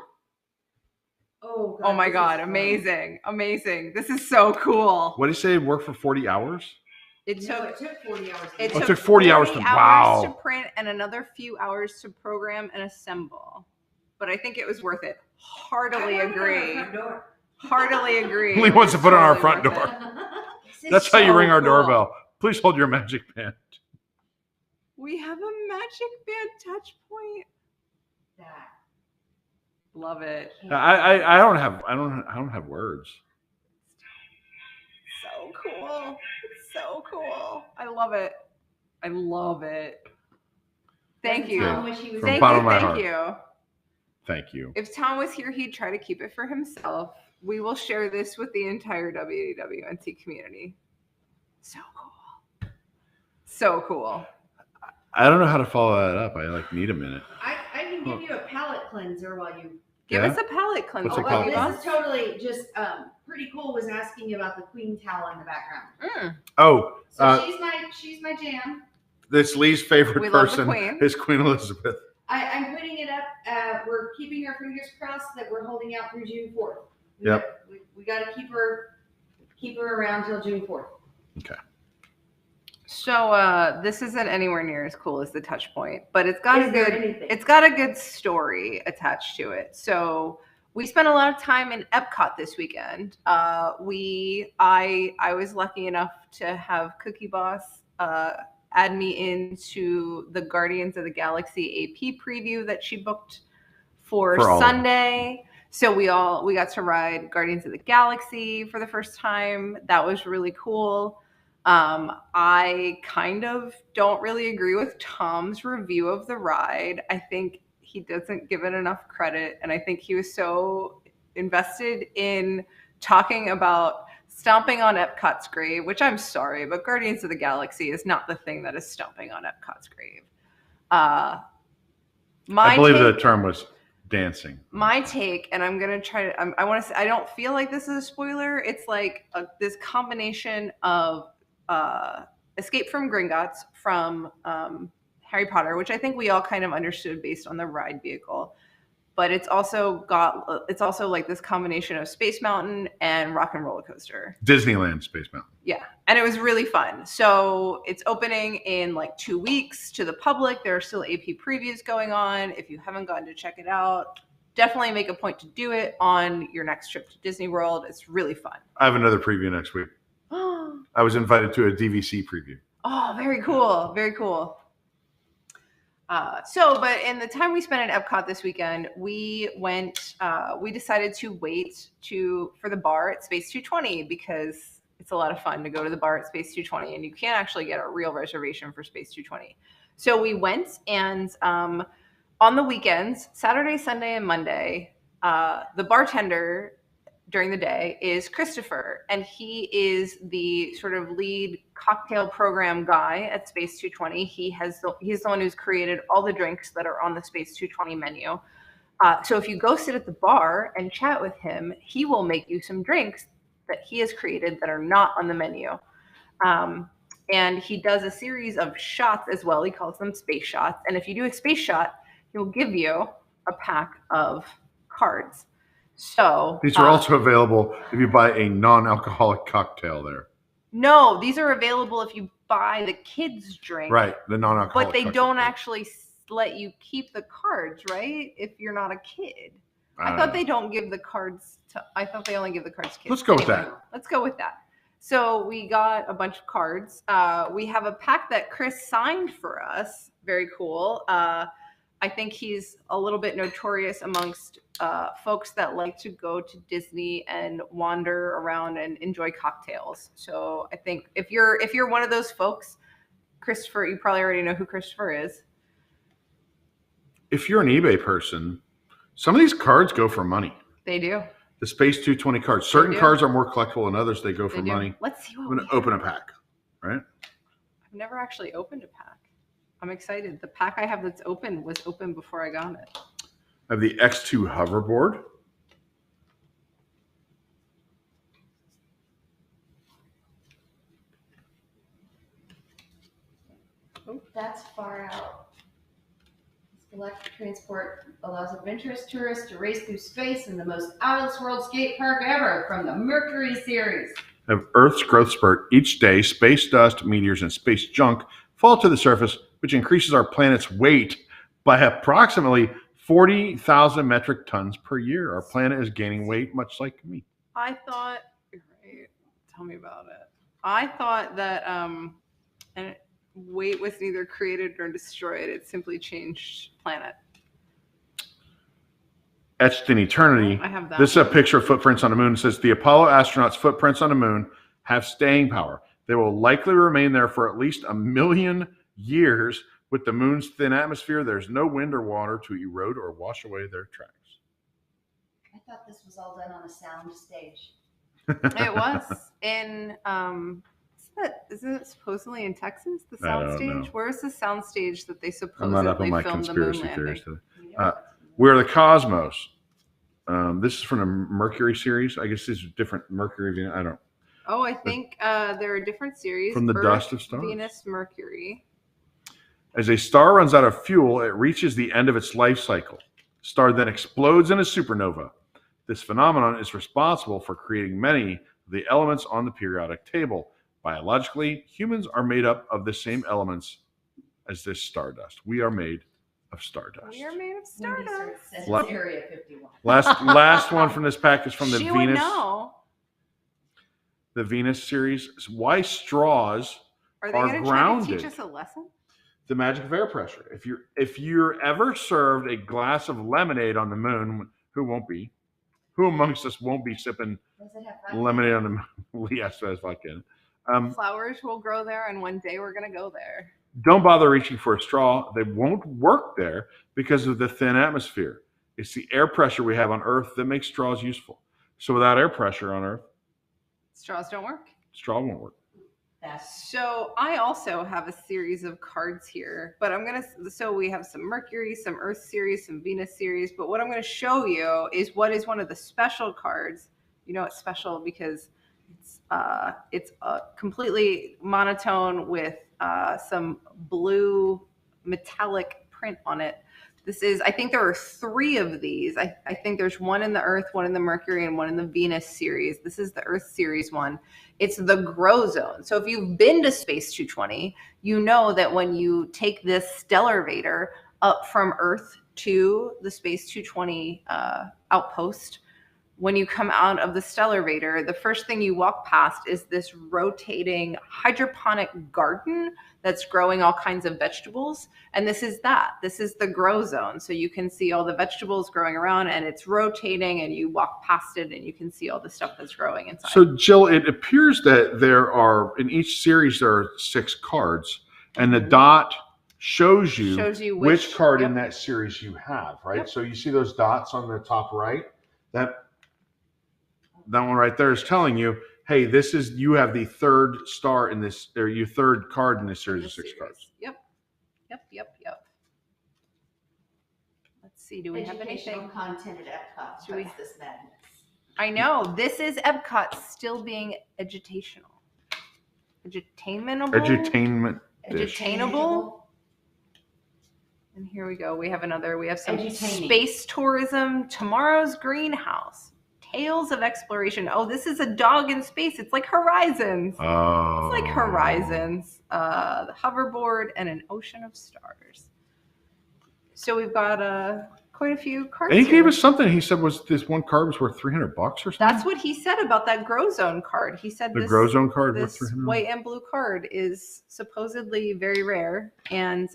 Oh, God, Oh my this God, is fun. amazing. Amazing. This is so cool. What did he say? Work for 40 hours? It No, took it took 40 hours. It Oh, it took 40 hours to- wow. to print and another few hours to program and assemble. But I think it was worth it. Heartily agree. Heartily agree. He wants to put it on our Totally front worth door. it. That's how you so ring our cool. doorbell. Please hold your Magic Band. We have a Magic Band touch point. That. Love it. I don't have words. So cool. It's so cool. I love it. I love it. Thank you. Tom wish he was From Thank bottom you. of my Thank heart. you. Thank you. If Tom was here, he'd try to keep it for himself. We will share this with the entire WDWNT community. So cool. So cool. I don't know how to follow that up. I need a minute. I can give you a palate cleanser while you. Give Yeah? us a palette cleanser. What's a Oh, palate well, cleanser? this is totally just pretty cool. Was asking about the queen towel in the background. Oh, So she's my jam. this Lee's favorite We love the person Queen. is Queen Elizabeth. I'm putting it up. We're keeping our fingers crossed that we're holding out through June 4th. We got to keep her around till June 4th. Okay. So this isn't anywhere near as cool as the touch point, but it's got Is there anything? it's got a good story attached to it. So we spent a lot of time in Epcot this weekend. I was lucky enough to have Cookie Boss add me into the Guardians of the Galaxy AP preview that she booked for all of them. Sunday. So we got to ride Guardians of the Galaxy for the first time. That was really cool. I kind of don't really agree with Tom's review of the ride. I think he doesn't give it enough credit, and I think he was so invested in talking about stomping on Epcot's grave, which I'm sorry, but Guardians of the Galaxy is not the thing that is stomping on Epcot's grave. I believe the term was dancing. My take, and I'm gonna try to. I want to say I don't feel like this is a spoiler. It's like this combination of Escape from Gringotts from Harry Potter, which I think we all kind of understood based on the ride vehicle. But it's also like this combination of Space Mountain and Rock and Roller Coaster. Disneyland Space Mountain. Yeah, and it was really fun. So it's opening in like 2 weeks to the public. There are still AP previews going on. If you haven't gotten to check it out, definitely make a point to do it on your next trip to Disney World. It's really fun. I have another preview next week. I was invited to a DVC preview. Oh, very cool. Very cool. But in the time we spent at Epcot this weekend, we decided to wait for the bar at Space 220 because it's a lot of fun to go to the bar at Space 220 and you can't actually get a real reservation for Space 220. So we went, and on the weekends, Saturday, Sunday, and Monday, the bartender during the day is Christopher, and he is the sort of lead cocktail program guy at Space 220. He's the one who's created all the drinks that are on the Space 220 menu. So if you go sit at the bar and chat with him, he will make you some drinks that he has created that are not on the menu. And he does a series of shots as well. He calls them space shots. And if you do a space shot, he'll give you a pack of cards. So these are also available if you buy a non-alcoholic cocktail there. No, these are available if you buy the kids' drink. Right, the non-alcoholic. But they don't actually let you keep the cards, right? If you're not a kid. I thought they don't give the cards to. I thought they only give the cards to kids. Let's go with that. Let's go with that. So we got a bunch of cards. We have a pack that Chris signed for us. Very cool. I think he's a little bit notorious amongst folks that like to go to Disney and wander around and enjoy cocktails. So I think if you're one of those folks, Christopher, you probably already know who Christopher is. If you're an eBay person, some of these cards go for money. They do. The Space 220 cards. Certain cards are more collectible than others. They go for money. Let's see what I'm going to open a pack, right? I've never actually opened a pack. I'm excited. The pack I have that's open was open before I got it. I have the X2 hoverboard. Oh, that's far out. Electric transport allows adventurous tourists to race through space in the most out-of-this-world skate park ever from the Mercury series. Of Earth's growth spurt, each day, space dust, meteors, and space junk fall to the surface, which increases our planet's weight by approximately 40,000 metric tons per year. Our planet is gaining weight, much like me. I thought, right, tell me about it. I thought that weight was neither created nor destroyed. It simply changed planet. Etched in eternity. I have that. This is a picture of footprints on the moon. It says the Apollo astronauts' footprints on the moon have staying power. They will likely remain there for at least 1 million years. With the moon's thin atmosphere, there's no wind or water to erode or wash away their tracks. I thought this was all done on a sound stage. It was in isn't it supposedly in Texas, the soundstage? Where's the soundstage that they supposedly I'm not up on my filmed conspiracy the moon theories landing? today. We're the Cosmos. This is from the Mercury series. I guess these are different Mercury. I don't. Oh, I think there are different series. From the Earth, dust of stars. Venus, Mercury. As a star runs out of fuel, it reaches the end of its life cycle. The star then explodes in a supernova. This phenomenon is responsible for creating many of the elements on the periodic table. Biologically, humans are made up of the same elements as this stardust. We are made of stardust. We are made of stardust. Area 51. Last one from this pack is from the She Venus. would know. The Venus series. Why straws Are they are going to try to grounded? teach us a lesson? The magic of air pressure. If you're ever served a glass of lemonade on the moon, who won't be? Who amongst us won't be sipping Does it have vodka? lemonade on the moon? Yes, that's vodka. Flowers will grow there, and one day we're going to go there. Don't bother reaching for a straw. They won't work there because of the thin atmosphere. It's the air pressure we have on Earth that makes straws useful. So without air pressure on Earth, Straws don't work. straw won't work. So I also have a series of cards here, but so we have some Mercury, some Earth series, some Venus series, but what I'm going to show you is what is one of the special cards. You know it's special because it's completely monotone with some blue metallic print on it. I think there are 3 of these. I think there's one in the Earth, one in the Mercury, and one in the Venus series. This is the Earth series one. It's the grow zone. So if you've been to Space 220, you know that when you take this Stellarvator up from Earth to the Space 220 outpost, when you come out of the Stellarvator, the first thing you walk past is this rotating hydroponic garden that's growing all kinds of vegetables. And this is the grow zone. So you can see all the vegetables growing around, and it's rotating, and you walk past it and you can see all the stuff that's growing inside. So Jill, it appears that there are, in each series, there are 6 cards, and the dot shows you which card in that series you have, right? Yep. So you see those dots on the top right? That one right there is telling you, hey, you have the 3rd star in this, or your 3rd card in this series of 6 cards. Yep. Let's see, do we have anything? Content at Epcot. What's this madness? I know, this is Epcot still being edutainable. Edutainable. And here we go. We have some space tourism, tomorrow's greenhouse, tales of exploration. Oh, this is a dog in space. It's like Horizons. Oh. It's like Horizons. The hoverboard and an ocean of stars. So we've got quite a few cards. And he gave us something. He said this one card was worth $300 or something. That's what he said about that Grow Zone card. He said the Grow Zone card this worth $300. White and blue card is supposedly very rare and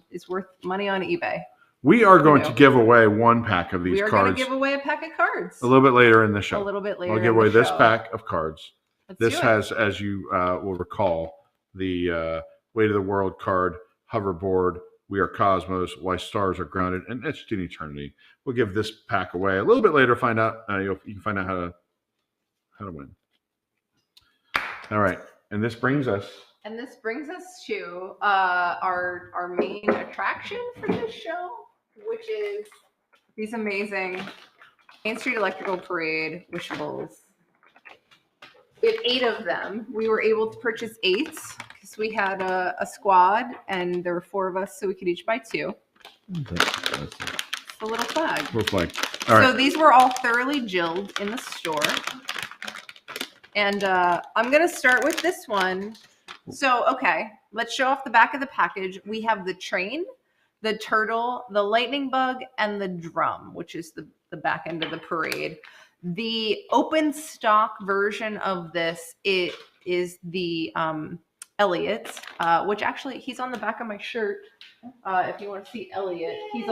is worth money on eBay. We are going to give away 1 pack of these cards. We are going to give away a pack of cards. A little bit later in the show. We'll give away this pack of cards. This has, as you will recall, the Weight of the World card, hoverboard, We Are Cosmos, Why Stars Are Grounded, and Etched in Eternity. We'll give this pack away a little bit later. Find out you can find out how to win. All right, and this brings us to our main attraction for this show, which is these amazing Main Street Electrical Parade Wishables. We have 8 of them. We were able to purchase 8 because we had a squad, and there were 4 of us, so we could each buy 2. It's a little flag. All right. So these were all thoroughly jilled in the store. And I'm going to start with this one. So, okay, let's show off the back of the package. We have the train, the turtle, the lightning bug, and the drum, which is the back end of the parade. The open stock version of this, it is the Elliot, which actually he's on the back of my shirt. If you want to see Elliot, he's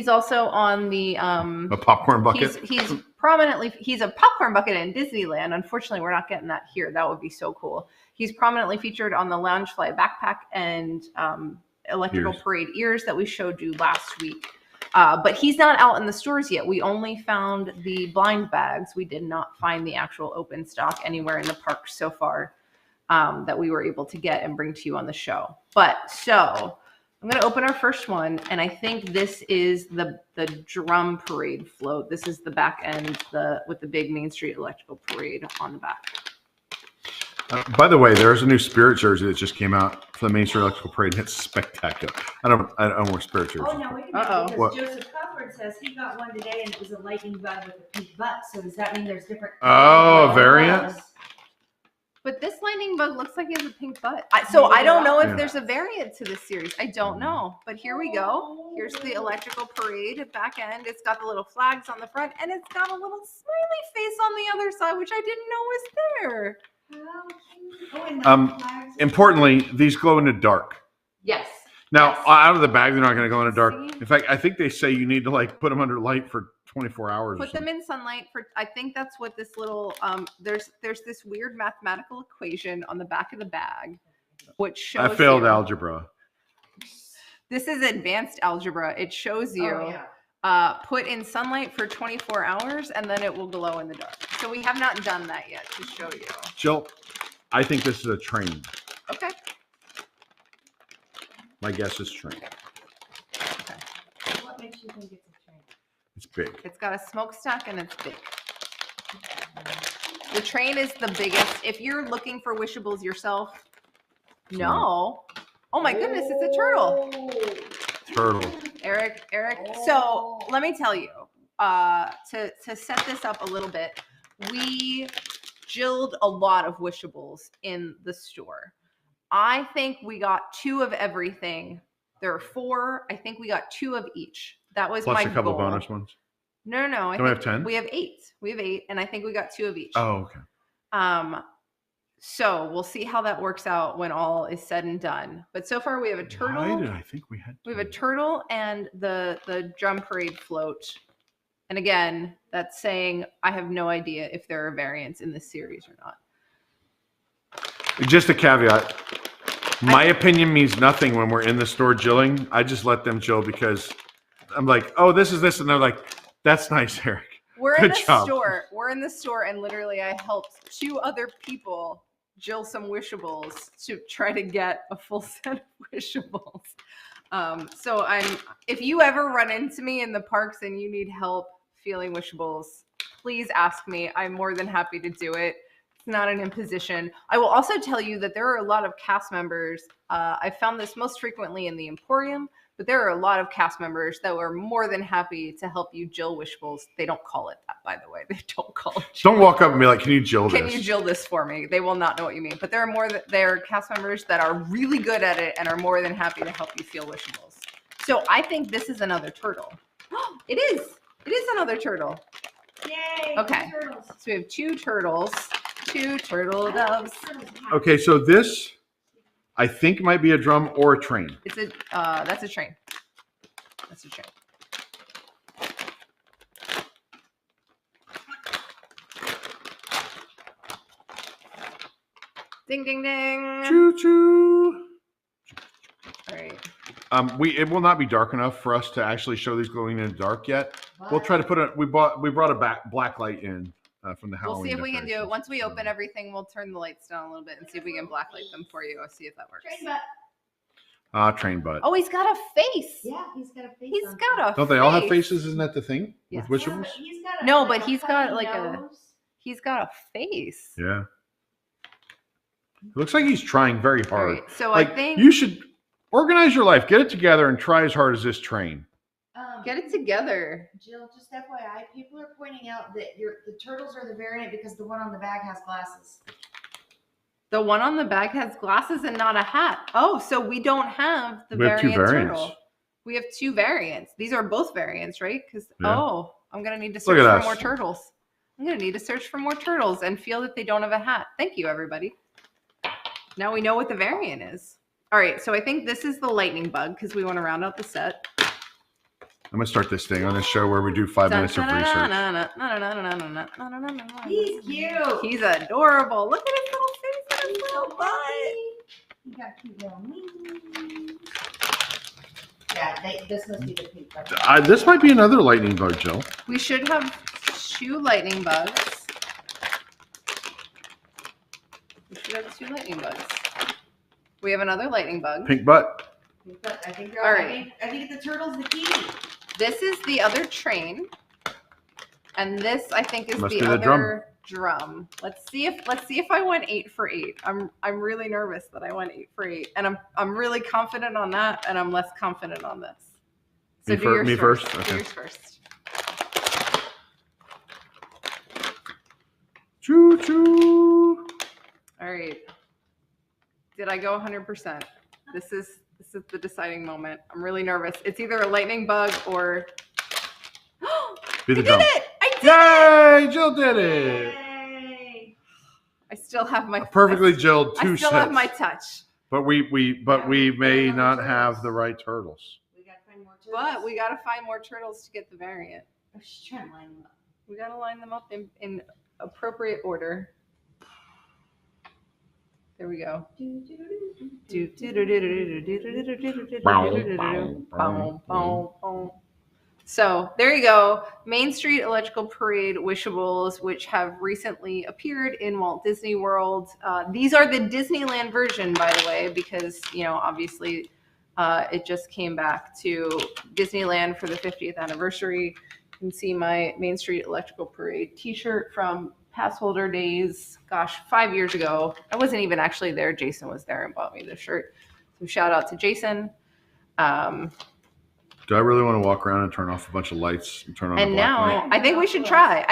also on the a popcorn bucket. He's a popcorn bucket in Disneyland. Unfortunately, we're not getting that here. That would be so cool. He's prominently featured on the Loungefly backpack and electrical parade ears that we showed you last week. But he's not out in the stores yet. We only found the blind bags. We did not find the actual open stock anywhere in the park so far that we were able to get and bring to you on the show. But so I'm going to open our first one, and I think this is the drum parade float. This is the back end with the big Main Street Electrical Parade on the back. By the way, there's a new Spirit jersey that just came out for the Main Street Electrical Parade, and it's spectacular. I don't wear Spirit jerseys. Oh, no, wait a minute, because Joseph Crawford says he got one today, and it was a lightning bug with a pink butt. So does that mean there's different? Oh, variant? But this lightning bug looks like he has a pink butt. So I don't know if there's a variant to this series. I don't know. But here we go. Here's the electrical parade back end. It's got the little flags on the front, and it's got a little smiley face on the other side, which I didn't know was there. Importantly, these glow in the dark. Yes. Now, out of the bag, they're not going to glow in the dark. In fact, I think they say you need to put them under light for 24 hours. Put them in sunlight for. I think that's what this little. There's this weird mathematical equation on the back of the bag, which shows. I failed algebra. This is advanced algebra. It shows you. Oh, yeah. Put in sunlight for 24 hours, and then it will glow in the dark. So we have not done that yet to show you. Jill, I think this is a train. Okay. My guess is train. Okay. What makes you think it's a train? It's big. It's got a smokestack, and it's big. The train is the biggest. If you're looking for Wishables yourself, no. Oh my goodness, it's a turtle. Turtle. Eric. So let me tell you, to set this up a little bit, we jilled a lot of Wishables in the store. I think we got 2 of everything. There are 4. I think we got 2 of each. That was plus my a couple goal. bonus ones. No. Don't we have 10? We have 8. We have 8, and I think we got 2 of each. Oh, okay. So we'll see how that works out when all is said and done. But so far we have a turtle. Why did I think we had? We have a turtle and the drum parade float. And again, that's saying I have no idea if there are variants in this series or not. Just a caveat. My opinion means nothing when we're in the store jilling. I just let them jill because I'm like, oh, this is this. And they're like, that's nice, Eric. We're Good in the job. store. We're in the store, and literally I helped 2 other people jill some Wishables to try to get a full set of Wishables. So if you ever run into me in the parks and you need help feeling Wishables, please ask me. I'm more than happy to do it. It's not an imposition. I will also tell you that there are a lot of cast members. I found this most frequently in the Emporium, but there are a lot of cast members that were more than happy to help you jill Wishables. They don't call it that, by the way. They don't call it. Don't walk up and be like, can you jill this? Can you jill this for me? They will not know what you mean. But there are cast members that are really good at it and are more than happy to help you feel Wishables. So I think this is another turtle. It is. It is another turtle. Yay! Okay. Turtles. So we have 2 turtles. 2 turtle doves. Okay, so this, I think, might be a drum or a train. It's a that's a train. That's a train. Ding ding ding. Choo choo. All right. It will not be dark enough for us to actually show these glowing in the dark yet. We'll try to we brought a black light in from the Halloween. We'll see if we can do it. decorations. Once we open everything, we'll turn the lights down a little bit and see if we can blacklight them for you. I'll see if that works. Train butt. Train butt. Oh, he's got a face. Yeah, he's got a face. He's on got top. a Don't they all have faces? Isn't that the thing Yes. with Yeah, Wishables? but he's got a, No, like but a he's got funny like nose. he's got a face. Yeah. It looks like he's trying very All hard. right, so Like I think you should organize your life, get it together, and try as hard as this train. get it together. Jill, just FYI, people are pointing out that the turtles are the variant because the one on the bag has glasses. The one on the bag has glasses and not a hat. Oh, so we don't have the We have 2 variant variants. turtle. We have 2 variants. These are both variants, right? Because Yeah. I'm gonna need to Look search at for us. more turtles. I'm gonna need to search for more turtles and feel that they don't have a hat. Thank you, everybody. Now we know what the variant is. All right, so I think this is the lightning bug because we want to round out the set. I'm gonna start this thing on this show where we do 5 minutes of research. He's cute. He's adorable. Look at his little face and his He's little so butt. He got cute little wings. Yeah, this must be the pink one. This might be another lightning bug, Jill. We should have 2 lightning bugs. We should have 2 lightning bugs. We have another lightning bug. Pink butt. But I think All right. I think the turtle's the key. This is the other train, and this I think is Must the be the other drum. Let's see if I went 8 for 8. I'm really nervous that I went 8 for 8, and I'm really confident on that, and I'm less confident on this. So Me do yours me first? Do Okay. yours first. Choo choo. All right. Did I go 100%? This is the deciding moment. I'm really nervous. It's either a lightning bug or. Be the I drum. did it! I did it! Yay! Jill did it. Yay. I still have my Perfectly jilled 2 I still sets. have my touch. But we may not have the right turtles. We gotta find more turtles. But we got to find more turtles to get the variant. Oh, she's trying to line them up. We got to line them up in appropriate order. There we go. So there you go. Main Street Electrical Parade Wishables, which have recently appeared in Walt Disney World. These are the Disneyland version, by the way, because, obviously it just came back to Disneyland for the 50th anniversary. You can see my Main Street Electrical Parade t-shirt from pass holder days. Gosh, 5 years ago. I wasn't even actually there. Jason was there and bought me the shirt. So shout out to Jason. Do I really want to walk around and turn off a bunch of lights and turn on a And black now light? I think we should try.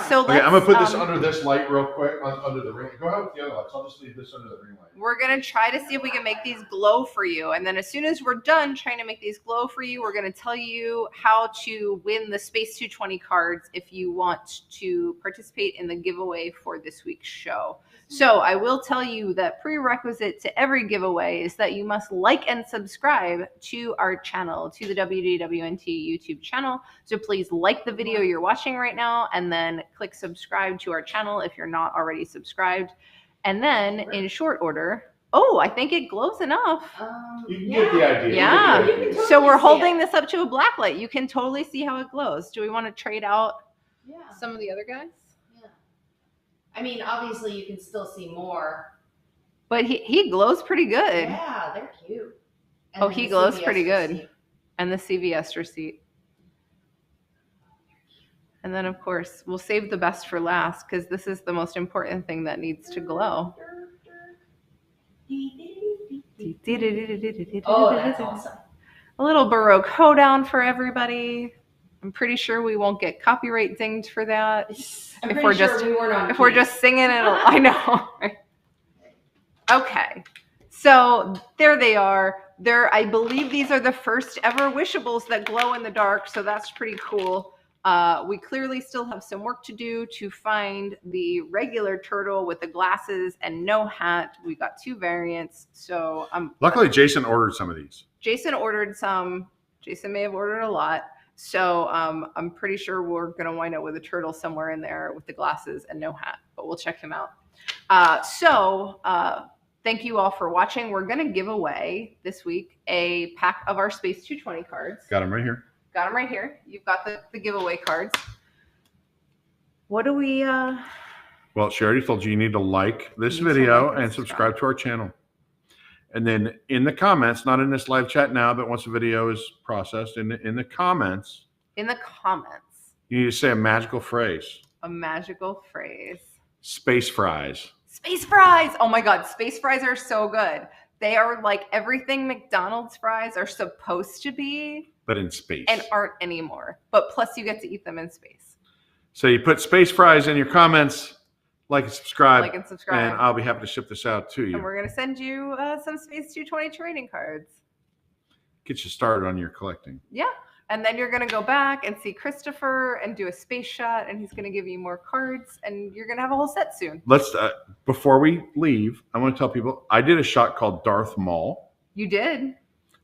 So Okay, let's, I'm gonna put this under this light real quick, under the ring. Go ahead with the other lights. I'll just leave this under the ring light. we're going to try to see if we can make these glow for you. And then as soon as we're done trying to make these glow for you, we're going to tell you how to win the Space 220 cards if you want to participate in the giveaway for this week's show. So I will tell you that prerequisite to every giveaway is that you must like and subscribe to our channel, to the WDWNT YouTube channel. So please like the video you're watching right now and then click subscribe to our channel if you're not already subscribed. And then in short order, I think it glows enough. You can get the idea. Yeah. You can totally So we're see holding it. this up to a black light. You can totally see how it glows. Do we want to trade out Yeah. some of the other guys? Yeah. I mean, obviously you can still see more. But he glows pretty good. Yeah, they're cute. And Oh, then he the glows CVS pretty good. receipt. And the CVS receipt. And then, of course, we'll save the best for last because this is the most important thing that needs to glow. Oh, that's awesome. A little Baroque hoedown for everybody. I'm pretty sure we won't get copyright dinged for that. I'm If pretty we're sure just- we weren't on If we're key. just singing it, I know. Okay, so there they are. I believe these are the first ever Wishables that glow in the dark, so that's pretty cool. We clearly still have some work to do to find the regular turtle with the glasses and no hat. We got 2 variants, so Luckily, Jason ordered some of these. Jason ordered some. Jason may have ordered a lot. So I'm pretty sure we're going to wind up with a turtle somewhere in there with the glasses and no hat, but we'll check him out. Thank you all for watching. We're going to give away this week a pack of our Space 220 cards. Got them right here. Got them right here. You've got the giveaway cards. What do we... Well, she already told you need to like this You need to video like and and subscribe to our channel. And then in the comments, not in this live chat now, but once the video is processed, in the comments, In the comments, you need to say a magical phrase. a magical phrase. Space fries. Space fries! Oh my God, space fries are so good. They are like everything McDonald's fries are supposed to be But in space. and aren't anymore. But plus you get to eat them in space. So you put space fries in your comments, like and subscribe, Like and subscribe. and I'll be happy to ship this out to And you. we're going to send you some Space 220 trading cards. Get you started on your collecting. Yeah. And then you're going to go back and see Christopher and do a space shot, and he's going to give you more cards, and you're going to have a whole set soon. Let's before we leave, I want to tell people I did a shot called Darth Maul. You did.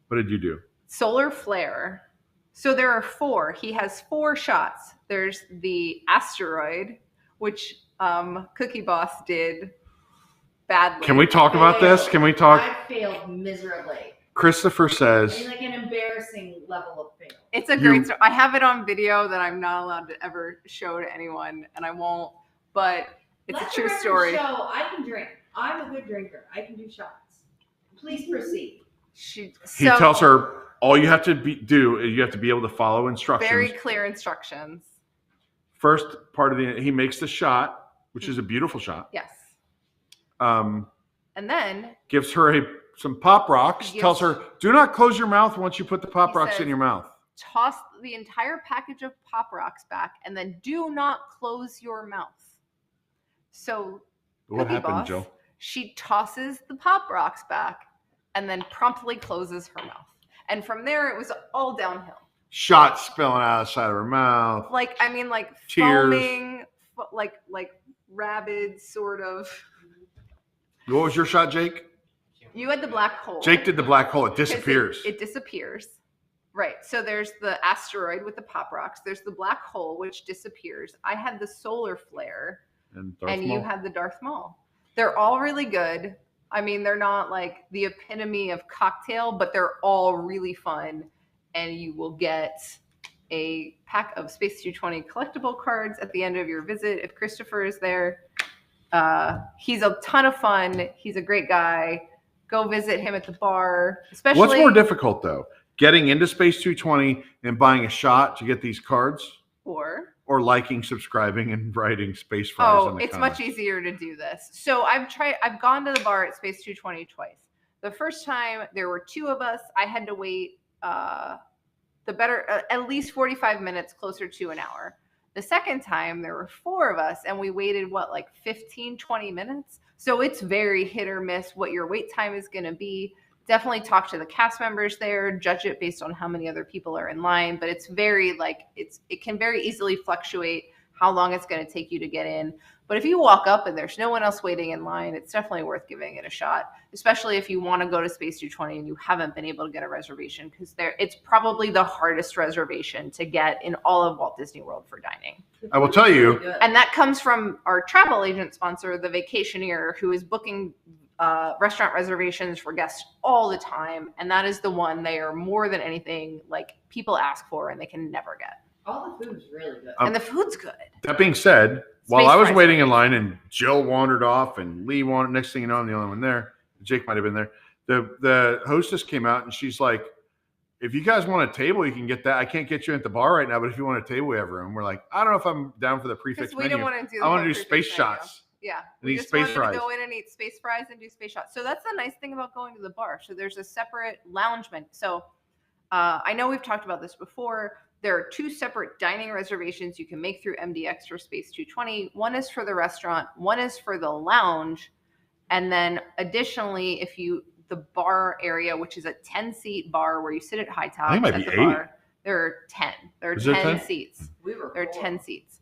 What did you do? Solar flare. So there are 4. He has 4 shots. There's the asteroid, which Cookie Boss did badly. Can we talk about this? Can we talk? I failed miserably. Christopher I says mean, like an embarrassing level of fail. It's a great story. I have it on video that I'm not allowed to ever show to anyone, and I won't. But it's Let a the true record story. Show I can drink. I'm a good drinker. I can do shots. Please proceed. he tells her all you have to do is you have to be able to follow instructions. very clear instructions. First part of he makes the shot, which is a beautiful shot. Yes. And then gives her some pop rocks. He Tells gives- her, do not close your mouth once you put the pop He rocks says- in your mouth. toss the entire package of Pop Rocks back, and then do not close your mouth. So What Cookie happened, Boss, Joe? she tosses the Pop Rocks back and then promptly closes her mouth. And from there, it was all downhill. Shot spilling out of the side of her mouth. Like, I mean, like Tears. foaming, like rabid, sort of. What was your shot, Jake? You had the black hole. Jake did the black hole. It 'Cause disappears. It disappears. Right. So there's the asteroid with the Pop Rocks. There's the black hole, which disappears. I had the solar flare, and Darth and you Maul. had the Darth Maul. They're all really good. I mean, they're not like the epitome of cocktail, but they're all really fun. And you will get a pack of Space 220 collectible cards at the end of your visit if Christopher is there. He's a ton of fun. He's a great guy. Go visit him at the bar. Especially What's more difficult, though? Getting into Space 220 and buying a shot to get these cards? Or liking, subscribing, and writing Space Fries in the it's comments? much easier to do this. So I've gone to the bar at Space 220 twice. The first time there were 2 of us. I had to wait the better, at least 45 minutes, closer to an hour. The second time, there were 4 of us, and we waited, like 15, 20 minutes? So it's very hit or miss what your wait time is going to be. Definitely talk to the cast members there, judge it based on how many other people are in line. But it's very, it can very easily fluctuate how long it's going to take you to get in. But if you walk up and there's no one else waiting in line, it's definitely worth giving it a shot, especially if you want to go to Space 220 and you haven't been able to get a reservation, because it's probably the hardest reservation to get in all of Walt Disney World for dining. I will tell you. And that comes from our travel agent sponsor, The Vacationeer, who is booking restaurant reservations for guests all the time. And that is the one they are more than anything people ask for and they can never get. All the food's really good. And the food's good. That being said, while Space I was fries waiting are in line and Jill wandered off and Lee wandered, next thing you know, I'm the only one there. Jake might have been there. The hostess came out and she's like, if you guys want a table, you can get that. I can't get you at the bar right now, but if you want a table, we have room. We're like, I don't know if I'm down for the prefix menu. I want to do space shots. Yeah. We just space wanted fries. to go in and eat space fries and do space shots. So that's the nice thing about going to the bar. So there's a separate lounge menu. So I know we've talked about this before. There are 2 separate dining reservations you can make through MDX for Space 220. One is for the restaurant, one is for the lounge. And then additionally, the bar area, which is a 10-seat bar where you sit at high top. I think it might be 8. Bar, there are 10. There are 10 seats. There are 10 seats.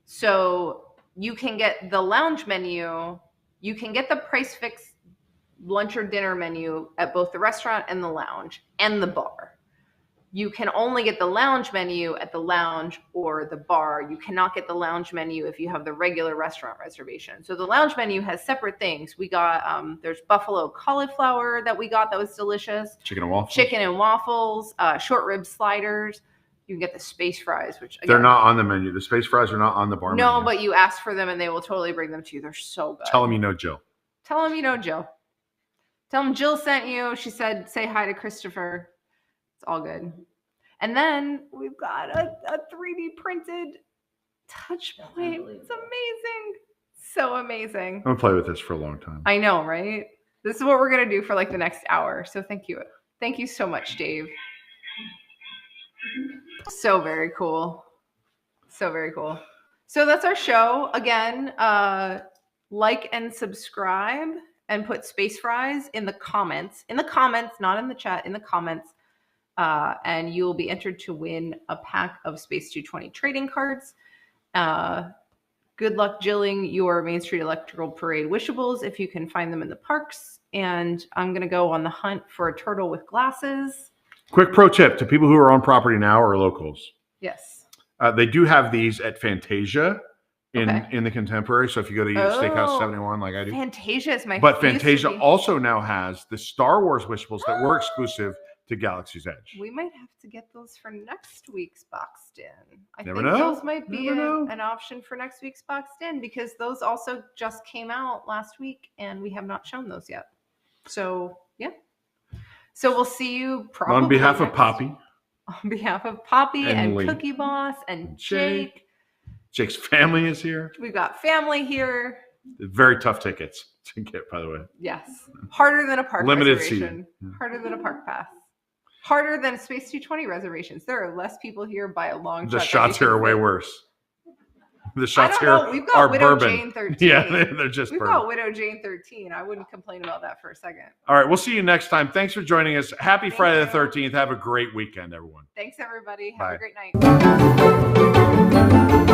So you can get the lounge menu. You can get the price fix lunch or dinner menu at both the restaurant and the lounge and the bar. You can only get the lounge menu at the lounge or the bar. You cannot get the lounge menu if you have the regular restaurant reservation. So the lounge menu has separate things. We got, there's buffalo cauliflower that we got that was delicious. Chicken and waffles. Short rib sliders. You can get the space fries, which again, they're not on the menu. The space fries are not on the bar menu. No, but you ask for them and they will totally bring them to you. They're so good. Tell them you know Jill. Tell them you know Jill. Tell them Jill sent you. She said, say hi to Christopher. It's all good. And then we've got a 3D printed touch point. It's amazing. So amazing. I'm going to play with this for a long time. I know, right? This is what we're going to do for the next hour. So thank you. Thank you so much, Dave. So very cool. So very cool. So that's our show. Again, like and subscribe and put space fries in the comments. In the comments, not in the chat, in the comments. And you will be entered to win a pack of Space 220 trading cards. Good luck jilling your Main Street Electrical Parade Wishables if you can find them in the parks. And I'm going to go on the hunt for a turtle with glasses. Quick pro tip to people who are on property now or locals. Yes. They do have these at Fantasia in the Contemporary. So if you go to Steakhouse 71 like I do. Fantasia is my But Fantasia also now has the Star Wars Wishables that were exclusive to Galaxy's Edge. We might have to get those for next week's Boxed In. I Never think know. those might be an option for next week's Boxed In because those also just came out last week and we have not shown those yet. So, yeah. So we'll see you probably on behalf of Poppy. On behalf of Poppy and Lee. Cookie Boss and Jake. Jake's family is here. We've got family here. Very tough tickets to get, by the way. Yes. Harder than a park Limited reservation. seating. Harder than a park pass. Harder than Space 220 reservations. There are less people here by a long shot. The shots here are way worse. The shots here We've got are Widow bourbon. Jane 13. Yeah, they're just We've bourbon. got Widow Jane 13. I wouldn't complain about that for a second. All right, we'll see you next time. Thanks for joining us. Happy Thank Friday you. the 13th. Have a great weekend, everyone. Thanks, everybody. Have Bye. a great night.